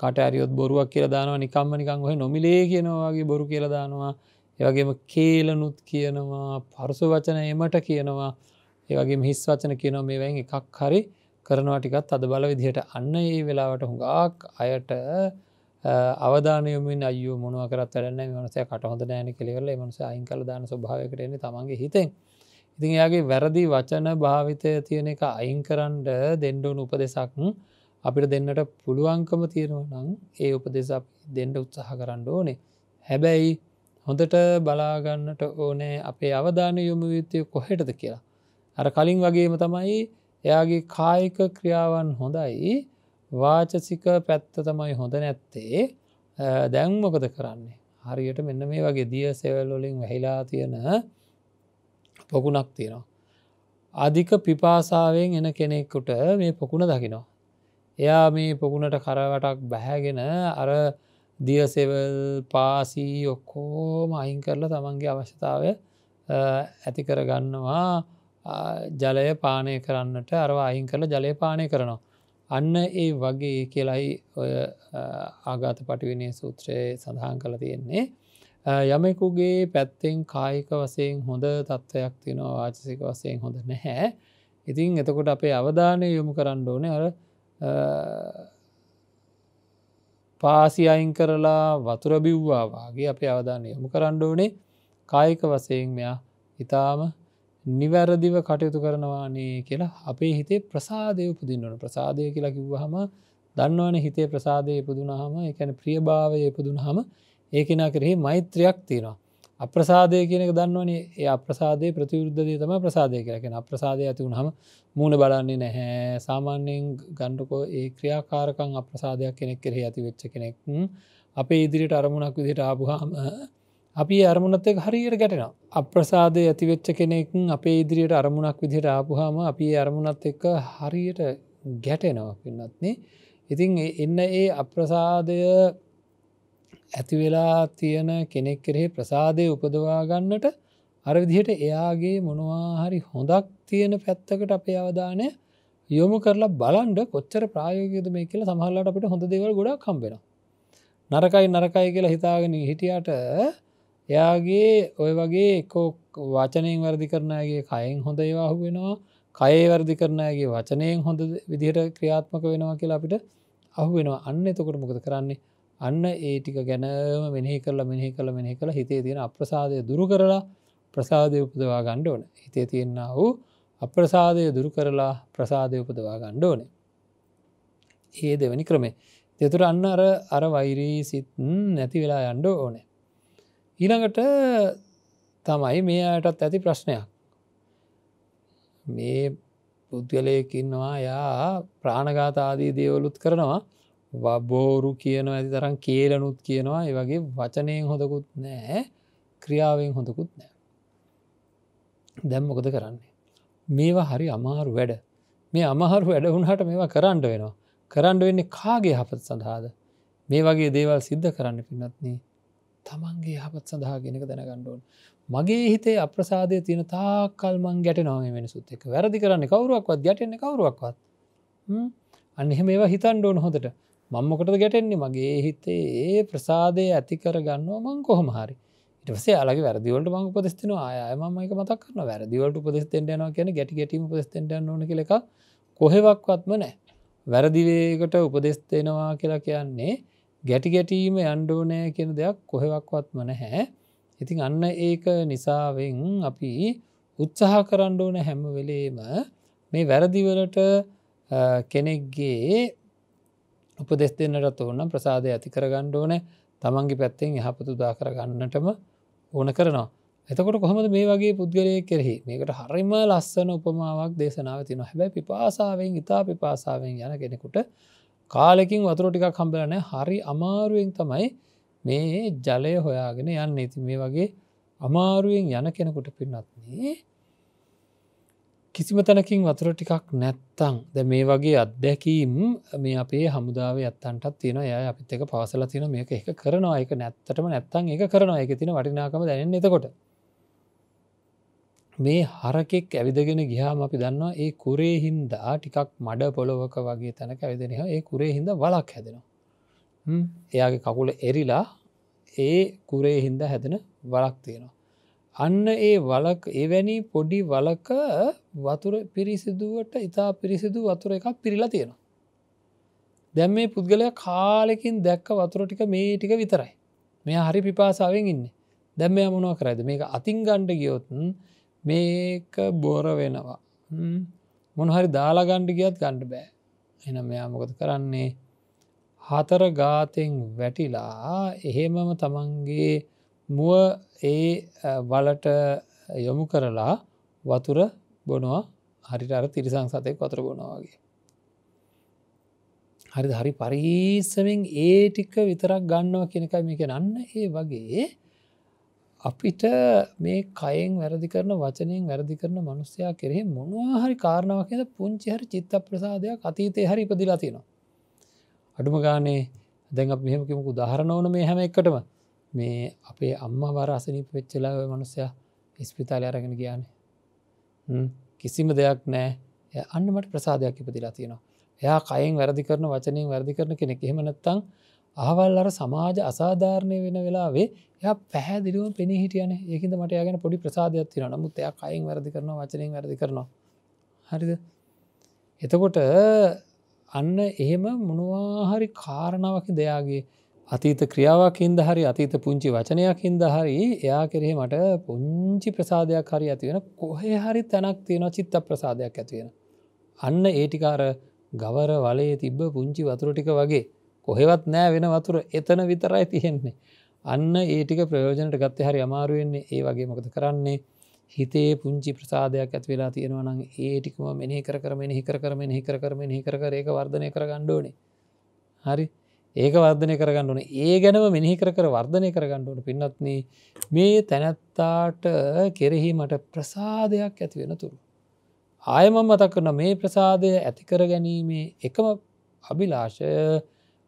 කට ඇරියොත් බොරුවක් කියලා දානවා, නිකන් ඔය නොමිලේ කියනවා වගේ බොරු කියලා දානවා. ඒ වගේම කේලනුත් කියනවා, පරුස වචන එමට කියනවා, ඒ වගේම හිස් වචන කියනවා. මේවෙන් එකක් හරි කරනවා ටිකක් අද බල විදිහට. අන්න ඒ වෙලාවට හුඟක් අයට අවධානය යොමුවෙන්නේ අයියෝ මොනවා කරත් වැඩක් නැහැ, මේ මනුස්සයා කට හොඳ නැහැනේ කියලා ඉවරලා ඒ මනුස්සයා අයින් කරලා දාන ස්වභාවයකට එන්නේ තමන්ගේ හිතෙන්. ඉතින් එයාගේ වැරදි වචන භාවිතය තියෙන එක අයින් කරන්න දෙන්න ඕන උපදේශක් අපිට දෙන්නට පුළුවන්කම තියෙනවා නම් ඒ උපදේශ අපි දෙන්න උත්සාහ කරන්න ඕනේ. හැබැයි හොඳට බලා ගන්නට ඕනේ අපේ අවධානය යොමු යුත්තේ කොහෙටද කියලා. අර කලින් වගේම තමයි එයාගේ කායික ක්‍රියාවන් හොඳයි, වාචසික පැත්ත තමයි හොඳ නැත්තේ. දැන් මොකද කරන්නේ? හරියට මෙන්න මේ වගේ දිය සෙවල් වලින් වැහිලා තියෙන පොකුණක් තියෙනවා. අධික පිපාසාවෙන් එන කෙනෙකුට මේ පොකුණ දකිනවා. එයා මේ පොකුණට කරවටක් බැහැගෙන අර දියසෙවල් පාසී ඔක්කෝම අයින් කරලා තමන්ගේ අවශ්‍යතාවය ඇති කරගන්නවා. ජලය පානය කරන්නට අරවා අයින් කරලා ජලය පානය කරනවා. අන්න ඒ වගේ කියලයි ඔය ආඝාත පටිවිණය සූත්‍රයේ සඳහන් කරලා තියෙන්නේ. යමෙකුගේ පැත්තෙන් කායික වශයෙන් හොඳ තත්ත්වයක් තියෙනවා, වාචසික වශයෙන් හොඳ නැහැ. ඉතින් එතකොට අපේ අවධානය යොමු කරන්න ඕනේ අර පාසි අයින් කරලා වතුර බිව්වා වගේ අපේ අවධානය යොමු කරන්න ඕනේ කායික වශයෙන් මෙයා ඊටාම නිවැරදිව කටයුතු කරනවානේ කියලා අපේ හිතේ ප්‍රසාදය උපදින්න ඕන. ප්‍රසාදය කියලා කිව්වහම දන්නවනේ හිතේ ප්‍රසාදය ඉපදුනහම, ඒ කියන්නේ ප්‍රියභාවය ඉපදුනහම ඒ කෙනා කෙරෙහි මෛත්‍රියක් තියෙනවා. අප්‍රසාදය කියන එක දන්නවනේ. ඒ අප්‍රසාදයේ ප්‍රතිවිරුද්ධ දේ තමයි ප්‍රසාදය කියලා කියන්නේ. අප්‍රසාදය ඇති වුනහම මූණ බලන්නේ නැහැ. සාමාන්‍යයෙන් ගන්නකො ඒ ක්‍රියාකාරකම් අප්‍රසාදයක් කෙනෙක් කෙරෙහි ඇති වෙච්ච කෙනෙක් අපේ ඉදිරියට අරමුණක් විදිහට ආපුවාම අපි ඒ අරමුණත් එක්ක හරියට ගැටෙනවා. අප්‍රසාදයේ ඇති වෙච්ච කෙනෙක් අපේ ඉදිරියට අරමුණක් විදිහට ආපුවාම අපි ඒ අරමුණත් එක්ක හරියට ගැටෙනවා පින්නත් නේ. ඉතින් එන්න ඒ අප්‍රසාදය ඇති වෙලා තියෙන කෙනෙක් කෙරෙහි ප්‍රසාදය උපදවා ගන්නට අර විදිහට එයාගේ මොනවා හරි හොඳක් තියෙන පැත්තකට අපේ අවධානය යොමු කරලා බලන්න කොච්චර ප්‍රායෝගිකද මේ කියලා. සමහරවිට අපිට හොඳ දේවල් ගොඩක් හම්බ වෙනවා. නරකයි කියලා හිතාගෙන හිටියට එයාගේ ඔය වගේ එක්ක වචනයෙන් වැරදි කරන අයගේ කයෙන් හොඳ ඒවා අහු වෙනවා, කයේ වැරදි කරන අයගේ වචනයෙන් හොඳ විදිහට ක්‍රියාත්මක වෙනවා කියලා අපිට අහු වෙනවා. අන්න එතකොට මොකද කරන්නේ? අන්න ඒ ටික ගැනම මෙනෙහි කරලා හිතේ තියෙන අප්‍රසාදය දුරු කරලා ප්‍රසාදය උපදවා ගන්න ඕනේ. හිතේ තියෙනා වූ අප්‍රසාදය දුරු කරලා ප්‍රසාදය උපදවා ගන්න ඕනේ. ඒ දෙවෙනි ක්‍රමය. ඒතර අන්න අර වෛරී සිත් නැති වෙලා යන්න ඕනේ. ඊළඟට තමයි මේ අයටත් ඇති ප්‍රශ්නයක්. මේ පුද්ගලයෙක් ඉන්නවා, යා ප්‍රාණඝාත ආදී දේවලුත් කරනවා, බෝරු කියනවා, ඇති තරම් කේලනුත් කියනවා. ඒ වගේ වචනයෙන් හොඳකුත් නැහැ, ක්‍රියාවෙන් හොඳකුත් නැහැ. දැන් මොකද කරන්නේ? මේවා හරි අමාරු වැඩ. මේ අමාරු වැඩ වුණාට මේවා කරන්න වෙනවා. කරන්න වෙන්නේ කාගේ යහපත සඳහාද? මේ වගේ දේවල් සිද්ධ කරන්න පින්නත් නේ තමන්ගේ යහපත සඳහා කියන එක දැනගන්න ඕන. මගේ හිතේ අප්‍රසාදය තියෙන තාක්කල් මං ගැටෙනවා මේ මිනිසුත් එක්ක. වැරදි කරන්නේ කවුරුවක්වත්, ගැටෙන්නේ කවුරුවක්වත්. අන්න එහෙම ඒවා හිතන්න ඕන හොඳට. මම මොකටද ගැටෙන්නේ? මගේ හිතේ ප්‍රසාදය ඇති කරගන්නවා මං කොහොම හරි. ඊට පස්සේ යාළගේ වැරදි වලට මං උපදෙස් දෙනවා. ආය මම මේක මතක් කරනවා. වැරදි වලට උපදෙස් දෙන්න යනවා කියන්නේ ගැටිම උපදෙස් දෙන්න යන්න ඕන කියලා එකක් කොහෙවත්ම නැහැ. වැරදි වේකට උපදෙස් දෙනවා කියලා කියන්නේ ගැටීම යන්න ඕනේ කියන දෙයක් කොහෙවත්ම නැහැ. ඉතින් අන්න ඒක නිසාවෙන් අපි උත්සාහ කරන්න ඕන හැම වෙලේම මේ වැරදි වලට කෙනෙක්ගේ උපදෙස් දෙන්නට ඕන ප්‍රසාදය ඇති කරගන්න ඕනේ. තමන්ගේ පැත්තෙන් යහපත උදා කරගන්නටම ඕන කරනවා. එතකොට කොහොමද මේ වගේ පුද්ගලයෙක් කෙරෙහි මේකට හරිම ලස්සන උපමාවක් දේශනාවේ තියෙනවා. හැබැයි පිපාසාවෙන් යන කෙනෙකුට කාලෙකින් වතුර ටිකක් හම්බෙලා නැහැ. හරි අමාරුවෙන් තමයි මේ ජලය හොයාගෙන යන්නේ. ඉතින් මේ වගේ අමාරුවෙන් යන කෙනෙකුට පින්නත් නේ කිසිම තැනකින් වතුර ටිකක් නැත්තං ද මේ වගේ අත්දැකීම් මේ අපේ හමුදාවේ ඇත්තන්ටත් තියෙන ය අපිත් එක පවසල තියෙන මේක එක කරනවා එක නැත්තටම නැත්තං එක කරනවා එක තින වටිනාකම දැනෙන් එතකොට මේ හරකෙක් ඇවිදගෙන ගියාම අපි දන්නවා ඒ කුරේ හින්දා ටිකක් මඩ පොළොවක වගේ තැනක ඇවිදෙන ඒ කුරේ හින්ද වලක් හැදෙනවා එයාගේ කකුල එරිලා ඒ කුරේ හින්ද හැදෙන වලක් තියෙනවා අන්න ඒ වලක එවැනි පොඩි වලක වතුර පිරිසිදුවට ඉතා පිරිසිදු වතුර එකක් පිරිලා තියෙනවා. දැන් මේ පුද්ගලයා කාලෙකින් දැක්ක වතුර ටික මේ ටික විතරයි. මෙයා හරි පිපාසාවෙන් ඉන්නේ. දැන් මෙයා මොනවා කරයිද? මේක අතින් ගන්න ගියොත් මේක බොර වෙනවා. මොන හරි දාලා ගන්න ගියත් ගන්න බෑ. එහෙනම් මෙයා මොකද කරන්නේ? හතර ගාතෙන් වැටිලා එහෙමම තමන්ගේ මුව ඒ වලට යොමු කරලා වතුර බොනවා හරිට අර තිරිසං සතෙක් වතුර බොනවා වගේ. හරි හරි පරිස්සමෙන් ඒ ටික විතරක් ගන්නවා කියන එකයි මේක නන්න ඒ වගේ අපිට මේ කයෙන් වැරදි කරන වචනයෙන් වැරදි කරන මනුස්සයා කෙරෙහි මොනවා හරි කාරණාවක් නේද පුංචි හරි චිත්ත ප්‍රසාදයක් අතීතේ හරි ඉපදිලා තියෙනවා. අඩුම ගානේ දැන් අපි මෙහෙම කිමුකෝ උදාහරණ ඕන මේ හැම එකටම මේ අපේ අම්මා වර අසනීප වෙච්ච වෙලාවේ මනුස්සයා ඉස්පිතාලේ අරගෙන ගියානේ. කිසිම දෙයක් නැහැ. අන්න මට ප්‍රසාදයක් ඉපදිලා තියෙනවා. එයා කයෙන් වැරදි කරන වචනයෙන් වැරදි කරන කෙනෙක්. එහෙම නැත්නම් අහවල් අර සමාජ අසාධාරණ වෙන වෙලාවේ එයා පැහැදිලිවම පෙනී හිටියානේ. ඒකින්ද මට එයා ගැන පොඩි ප්‍රසාදයක් තියෙනවා. නමුත් එයා කයෙන් වැරදි කරනවා වචනයෙන් වැරදි කරනවා. හරිද? එතකොට අන්න එහෙම මොනවා හරි කාරණාවකින් එයාගේ අතීත ක්‍රියාවකින්ද හරි අතීත පුංචි වචනයකින්ද හරි එයා කෙරෙහි මට පුංචි ප්‍රසාදයක් හරි ඇති වෙන කොහේ හරි තැනක් තියෙනවා චිත්ත ප්‍රසාදයක් ඇති වෙන. අන්න ඒ ටික අර ගවර වලේ තිබ්බ පුංචි වතුර ටික වගේ කොහෙවත් නෑ වෙන වතුර එතන විතරයි තියෙන්නේ. අන්න ඒ ටික ප්‍රයෝජනට ගත්තේ හරි අමාරු වෙන්නේ. ඒ වගේ මොකද කරන්නේ? හිතේ පුංචි ප්‍රසාදයක් ඇති වෙලා තියෙනවා නම් ඒ ටිකම මෙනෙහි කර කර මෙනෙහි කර කර මෙනෙහි කර කර මෙනෙහි කර කර ඒක වර්ධනය කර ගන්න ඕනේ. හරි? ඒක වර්ධනය කර ගන්න ඕනේ. ඒ ගැනම මෙනෙහි කර කර වර්ධනය කර ගන්න ඕනේ. පින්වත්නි මේ තැනැත්තාට කෙරෙහි මට ප්‍රසාදයක් ඇති වෙන තුරු. ආයම මතක් කරන මේ ප්‍රසාදය ඇති කර ගැනීමේ එකම අභිලාෂය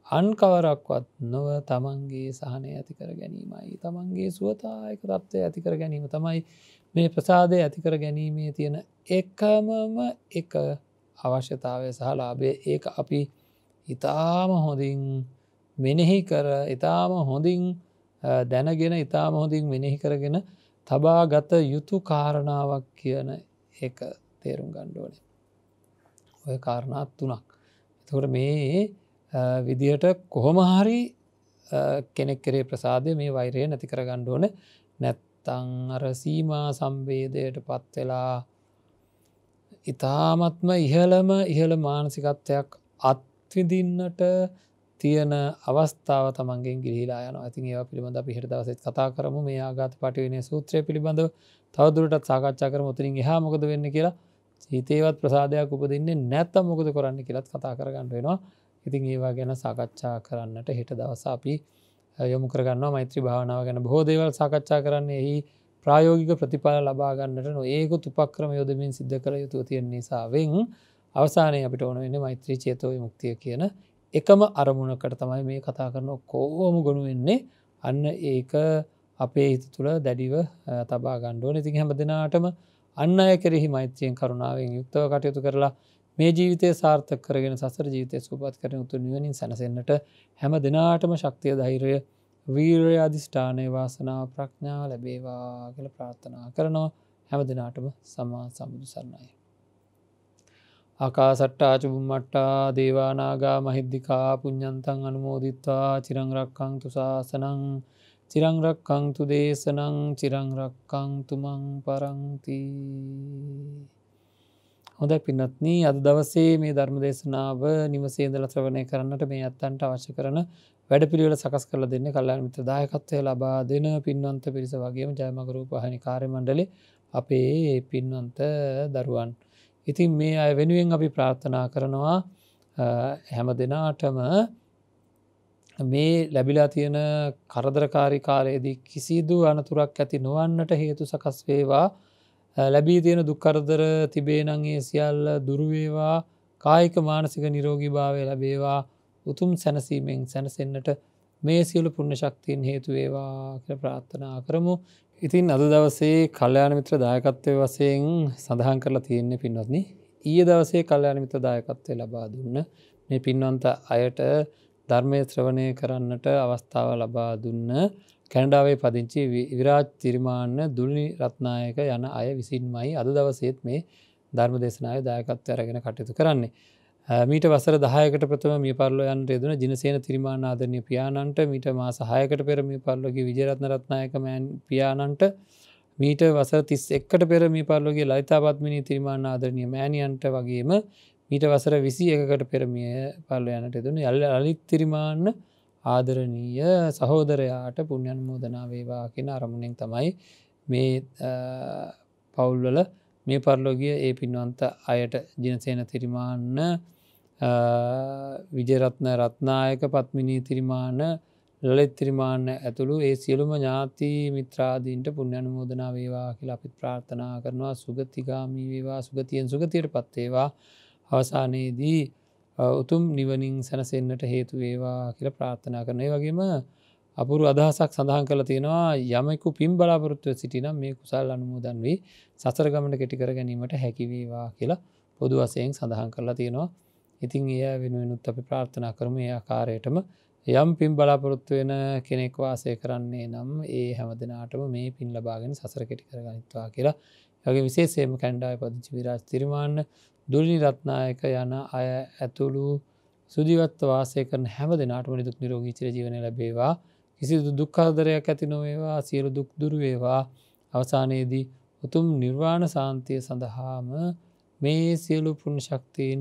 අන් කවරක්වත් නොව තමන්ගේ සහනය ඇති කර ගැනීමයි. තමන්ගේ සුවතායක තත්ත්වය ඇති කර ගැනීම තමයි මේ ප්‍රසාදය ඇති කර ගැනීමේ තියෙන එකමම එක අවශ්‍යතාවය සහ ලාභය. ඒක අපි ඉතාම හොඳින් මෙනෙහි කර ඉතාම හොඳින් දැනගෙන ඉතාම හොඳින් මෙනෙහි කරගෙන තබා ගත යුතු කාරණාවක් කියන එක තේරුම් ගන්න ඕනේ. ඔය කාරණා තුනක්. එතකොට මේ විදියට කොහොම හරි කෙනෙක් කෙරේ ප්‍රසාදය මේ වෛරය නැති කර ගන්න ඕනේ. නැත්තම් අර සීමා සම්වේදයට පත් වෙලා ඉතාමත්ම ඉහළ මානසිකත්වයක් අත්විඳින්නට තියෙන අවස්ථාව තමන්ගෙන් ගිලිහිලා යනවා. ඉතින් ඒවා පිළිබඳව අපි හෙට දවසෙත් කතා කරමු. මේ ආඝාත පටිවිණය සූත්‍රය පිළිබඳව තවදුරටත් සාකච්ඡා කරමු. උතනින් එහා මොකද වෙන්නේ කියලා, හිතේවත් ප්‍රසාදයක් උපදින්නේ නැත්නම් මොකද කරන්න කියලාත් කතා කරගන්න වෙනවා. ඉතින් ඒවා ගැන සාකච්ඡා කරන්නට හෙට දවස අපි යොමු කරගන්නවා. මෛත්‍රී භාවනාව ගැන බොහෝ දේවල් සාකච්ඡා කරන්නේ එහි ප්‍රායෝගික ප්‍රතිඵල ලබා ගන්නට නොඒකුත් උපක්‍රම යොදමින් සිද්ධ කළ යුතු තියෙන නිසාවෙන් අවසානයේ අපිට ඕන වෙන්නේ මෛත්‍රී චේතෝ විමුක්තිය කියන එකම අරමුණකට තමයි මේ කතා කරන කොහොම ගොනු වෙන්නේ. අන්න ඒක අපේ හිත තුළ දැඩිව තබා ගන්න ඕනේ. ඉතින් හැම දිනාටම අන් අය කෙරෙහි මෛත්‍රියෙන් කරුණාවෙන් යුක්තව කටයුතු කරලා මේ ජීවිතය සාර්ථක කරගෙන සසර ජීවිතය සුවපත් කරගෙන උතුම් නිවනින් සැනසෙන්නට හැම දිනාටම ශක්තිය ධෛර්යය වීරය අධිෂ්ඨානය වාසනාව ප්‍රඥාව ලැබේවා කියලා ප්‍රාර්ථනා කරනවා. හැම දිනාටම සම්මා සම්බුදු සරණයි. ආකාසට්ටා චුම්මට්ටා දේවා නාග මහිද්దికා පුඤ්ඤන්තං අනුමෝදිත්වා චිරං රක්ඛන්තු ශාසනං චිරං රක්ඛන්තු දේශනං චිරං රක්ඛන්තු මං පරන්ති. හොඳයි පින්වත්නි, අද දවසේ මේ ධර්ම දේශනාව නිවසේ ඉඳලා ශ්‍රවණය කරන්නට මේ අත්තන්ට අවශ්‍ය කරන වැඩපිළිවෙල සකස් කරලා දෙන්නේ කල්යාණ මිත්‍ර දායකත්වය ලබා දෙන පින්වන්ත පිරිස වගේම ජයමග රූප ವಾಹಿನಿ කාර්ය මණ්ඩලේ අපේ පින්වන්ත දරුවන්. ඉතින් මේ අය වෙනුවෙන් අපි ප්‍රාර්ථනා කරනවා හැම දිනාටම මේ ලැබිලා තියෙන කරදරකාරී කාලයේදී කිසිදු අනතුරක් ඇති නොවන්නට හේතු සකස් වේවා. ලැබී තියෙන දුක් කරදර තිබේ නම් ඒ සියල්ල දුරු වේවා. කායික මානසික නිරෝගී භාවය ලැබේවා. උතුම් සැනසීමෙන් සැනසෙන්නට මේ සියලු පුණ්‍ය ශක්තියින් හේතු වේවා කියලා ප්‍රාර්ථනා කරමු. ඉතින් අද දවසේ කල්යාණ මිත්‍ර දායකත්වයේ වශයෙන් සඳහන් කරලා තියෙන්නේ පින්වත්නි. ඊයේ දවසේ කල්යාණ මිත්‍ර දායකත්වය ලබා දුන්න මේ පින්වන්ත අයට ධර්මයේ ශ්‍රවණය කරන්නට අවස්ථාව ලබා දුන්න කැනඩාවේ පදිංචි විරාජ් තිරිමාන්න දුල්නි රත්නායක යන අය විසින්මයි අද දවසේත් මේ ධර්ම දේශනාවේ දායකත්වය අරගෙන කටයුතු කරන්නේ. මීට වසර 10කට ප්‍රථම මිය පරලෝ යන්නට යෙදුන ජිනසේන තිරිමාන්න ආදරණීය පියාණන්ට, මීට මාස 6කට පෙර මිය පරලෝ ගිය විජයරත්න රත්නායක පියාණන්ට, මීට වසර 31කට පෙර මිය පරලෝ ගිය ලලිතා පද්මිනී තිරිමාන්න ආදරණීය මෑණියන්ට වගේම මීට වසර 21කට පෙර මිය පරලෝ යන්නට යෙදුන ලලිත් තිරිමාන්න ආදරණීය සහෝදරයාට පුණ්‍ය අනුමෝදනා වේවා කියන අරමුණෙන් තමයි මේ පවුල්වල මේ පරලෝකීය ඒ පින්වන්ත අයට ජිනසේන තිරිමාන්න, විජයරත්න රත්නායක, පත්මිනී තිරිමාන්න, ලලිත් තිරිමාන්න ඇතුළු ඒ සියලුම ඥාති මිත්‍රාදීන්ට පුණ්‍ය අනුමෝදනා වේවා කියලා අපි ප්‍රාර්ථනා කරනවා. සුගතිගාමී වේවා, සුගතියෙන් සුගතියටපත් වේවා. අවසානයේදී උතුම් නිවනින් සැනසෙන්නට හේතු වේවා කියලා ප්‍රාර්ථනා කරනවා. ඒ වගේම අපූර්ව අදහසක් සඳහන් කරලා තියෙනවා යමෙකු පින් බලාපොරොත්තුව සිටිනම් මේ කුසල් අනුමෝදන් වී සසර ගමන කෙටි කර ගැනීමට හැකි වේවා කියලා පොදු වශයෙන් සඳහන් කරලා තියෙනවා. ඉතින් ඒ වෙනුවෙනුත් අපි ප්‍රාර්ථනා කරමු ඒ ආකාරයටම යම් පින් බලාපොරොත්තු වෙන කෙනෙක් වාසය කරන්නේ නම් ඒ හැම දිනාටම මේ පින් ලබාගෙන සසර කෙටි කර ගනිත්වා කියලා. ඒ වගේ විශේෂයෙන්ම කැනඩාවේ පදිංචි විරාජ් තිරිමාන්න, දුල්නි රත්නායක යන අය ඇතුළු සුජීවත්ව වාසය කරන හැම දිනාටම නිදුක් නිරෝගී චිරජීවනය ලැබේවා. කිසිදු දුක් කරදරයක් ඇති නොවේවා. සියලු දුක් දුරු වේවා. අවසානයේදී උතුම් නිර්වාණ සාන්තිය සඳහාම මේ සියලු පුණ්‍ය ශක්තියින්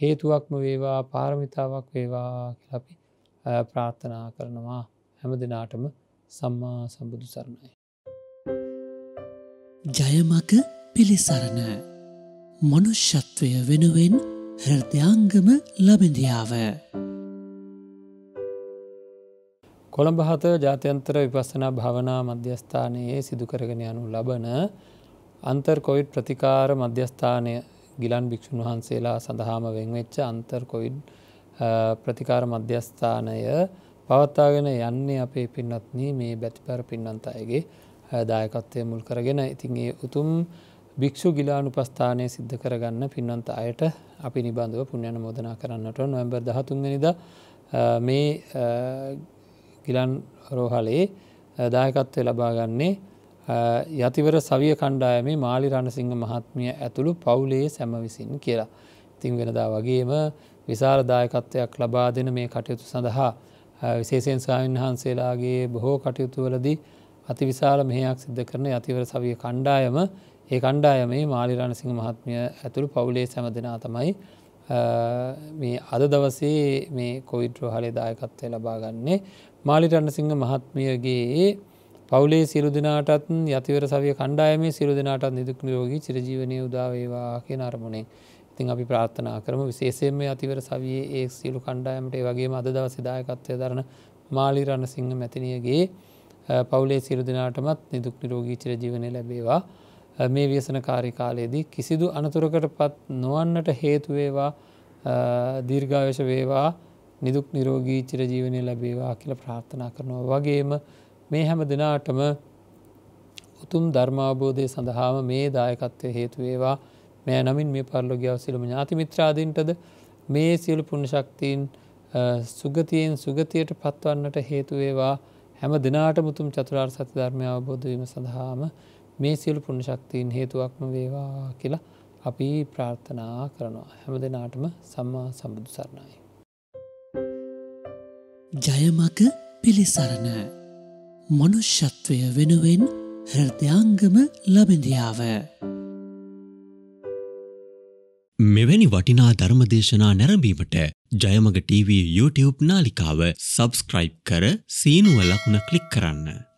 හේතුවක්ම වේවා, පාරමිතාවක් වේවා කියලා අපි ප්‍රාර්ථනා කරනවා. හැම දිනාටම සම්මා සම්බුදු සරණයි. ජයමග පිළිසරණ මනුෂ්‍යත්වය වෙනුවෙන් හෘදයාංගම ලබඳියාව. කොළඹ හත ජාත්‍යන්තර විපස්සනා භාවනා මධ්‍යස්ථානයේ සිදු කරගෙන යනු ලබන අන්තර් කොවිඩ් ප්‍රතිකාර මධ්‍යස්ථානය ගිලන් භික්ෂුන් වහන්සේලා සඳහාම වෙන්වෙච්ච අන්තර් කොවිඩ් ප්‍රතිකාර මධ්‍යස්ථානය පවත්වාගෙන යන්නේ අපේ පින්වත්නි මේ බැතිපර පින්වන්ත අයගේ දායකත්වය මුල් කරගෙන. ඉතින් ඒ උතුම් භික්ෂු ගිලානුපස්ථානය සිද්ධ කරගන්න පින්වන්ත අයට අපි නිබඳව පුණ්‍ය අනුමෝදනා කරන්නට නොවැම්බර් 13 වෙනිදා මේ ගිලන් රෝහලේ දායකත්වය ලබා ගන්නේ යතිවර සවිය කණ්ඩායමේ මාලි රණසිංහ මහත්මිය ඇතුළු පවුලේ සැම විසින් කියලා. ඉතින් වෙනදා වගේම විශාල දායකත්වයක් ලබා දෙන මේ කටයුතු සඳහා විශේෂයෙන් ස්වාමීන් වහන්සේලාගේ බොහෝ කටයුතු වලදී අතිවිශාල මෙහෙයක් සිද්ධ කරන යතිවර සවිය කණ්ඩායම, ඒ කණ්ඩායමේ මාලි රණසිංහ මහත්මිය ඇතුළු පවුලේ සැම දෙනා තමයි මේ අද දවසේ මේ කොවිඩ් රෝහලේ දායකත්වය ලබා ගන්නේ. මාලි රණසිංහ මහත්මියගේ පවුලේ සියලු දෙනාටත් යතිවර සවිය කණ්ඩායමේ සියලු දෙනාටත් නිදුක් නිරෝගී චිරජීවනයේ උදා වේවා කියන අරමුණෙන්. ඉතින් අපි ප්‍රාර්ථනා කරමු විශේෂයෙන්ම යතිවර සවියේ ඒ සියලු කණ්ඩායමට ඒ වගේම අද දවසේ දායකත්වය දරන මාලි රණසිංහ මැතිණියගේ පවුලේ සියලු දෙනාටමත් නිදුක් නිරෝගී චිරජීවනය ලැබේවා. මේ ව්‍යසනකාරී කාලයේදී කිසිදු අනතුරකටපත් නොවන්නට හේතු වේවා, දීර්ඝායුෂ වේවා, නිදුක් නිරෝගී චිරජීවනය ලැබේවා කියලා ප්‍රාර්ථනා කරනවා. වගේම මේ හැම දිනාටම උතුම් ධර්මාවබෝධය සඳහාම මේ දායකත්වය හේතු වේවා. මේ නමින් මේ පරලෝකීය සියලුම ඥාති මිත්‍රාදීන්ටද මේ සියලු පුණ්‍ය ශක්තියින් සුගතියෙන් සුගතියට පත්වන්නට හේතු වේවා. හැම දිනාටම උතුම් චතුරාර්ය සත්‍ය ධර්මය අවබෝධ වීම සඳහාම මේ සියලු පුණ්‍ය ශක්තියින් හේතුවක්ම වේවා කියලා අපි ප්‍රාර්ථනා කරනවා. හැම දිනාටම සම්මා සම්බුදු සරණයි. ජයමග පිළිසරණ මනුෂ්‍යත්වය වෙනුවෙන් හෘදයාංගම ලබඳියාව. මෙවැනි වටිනා ධර්මදේශනා නැරඹීමට ජයමග TV YouTube නාලිකාව සබස්ක්‍රයිබ් කර සීනුව ලකුණ ක්ලික් කරන්න.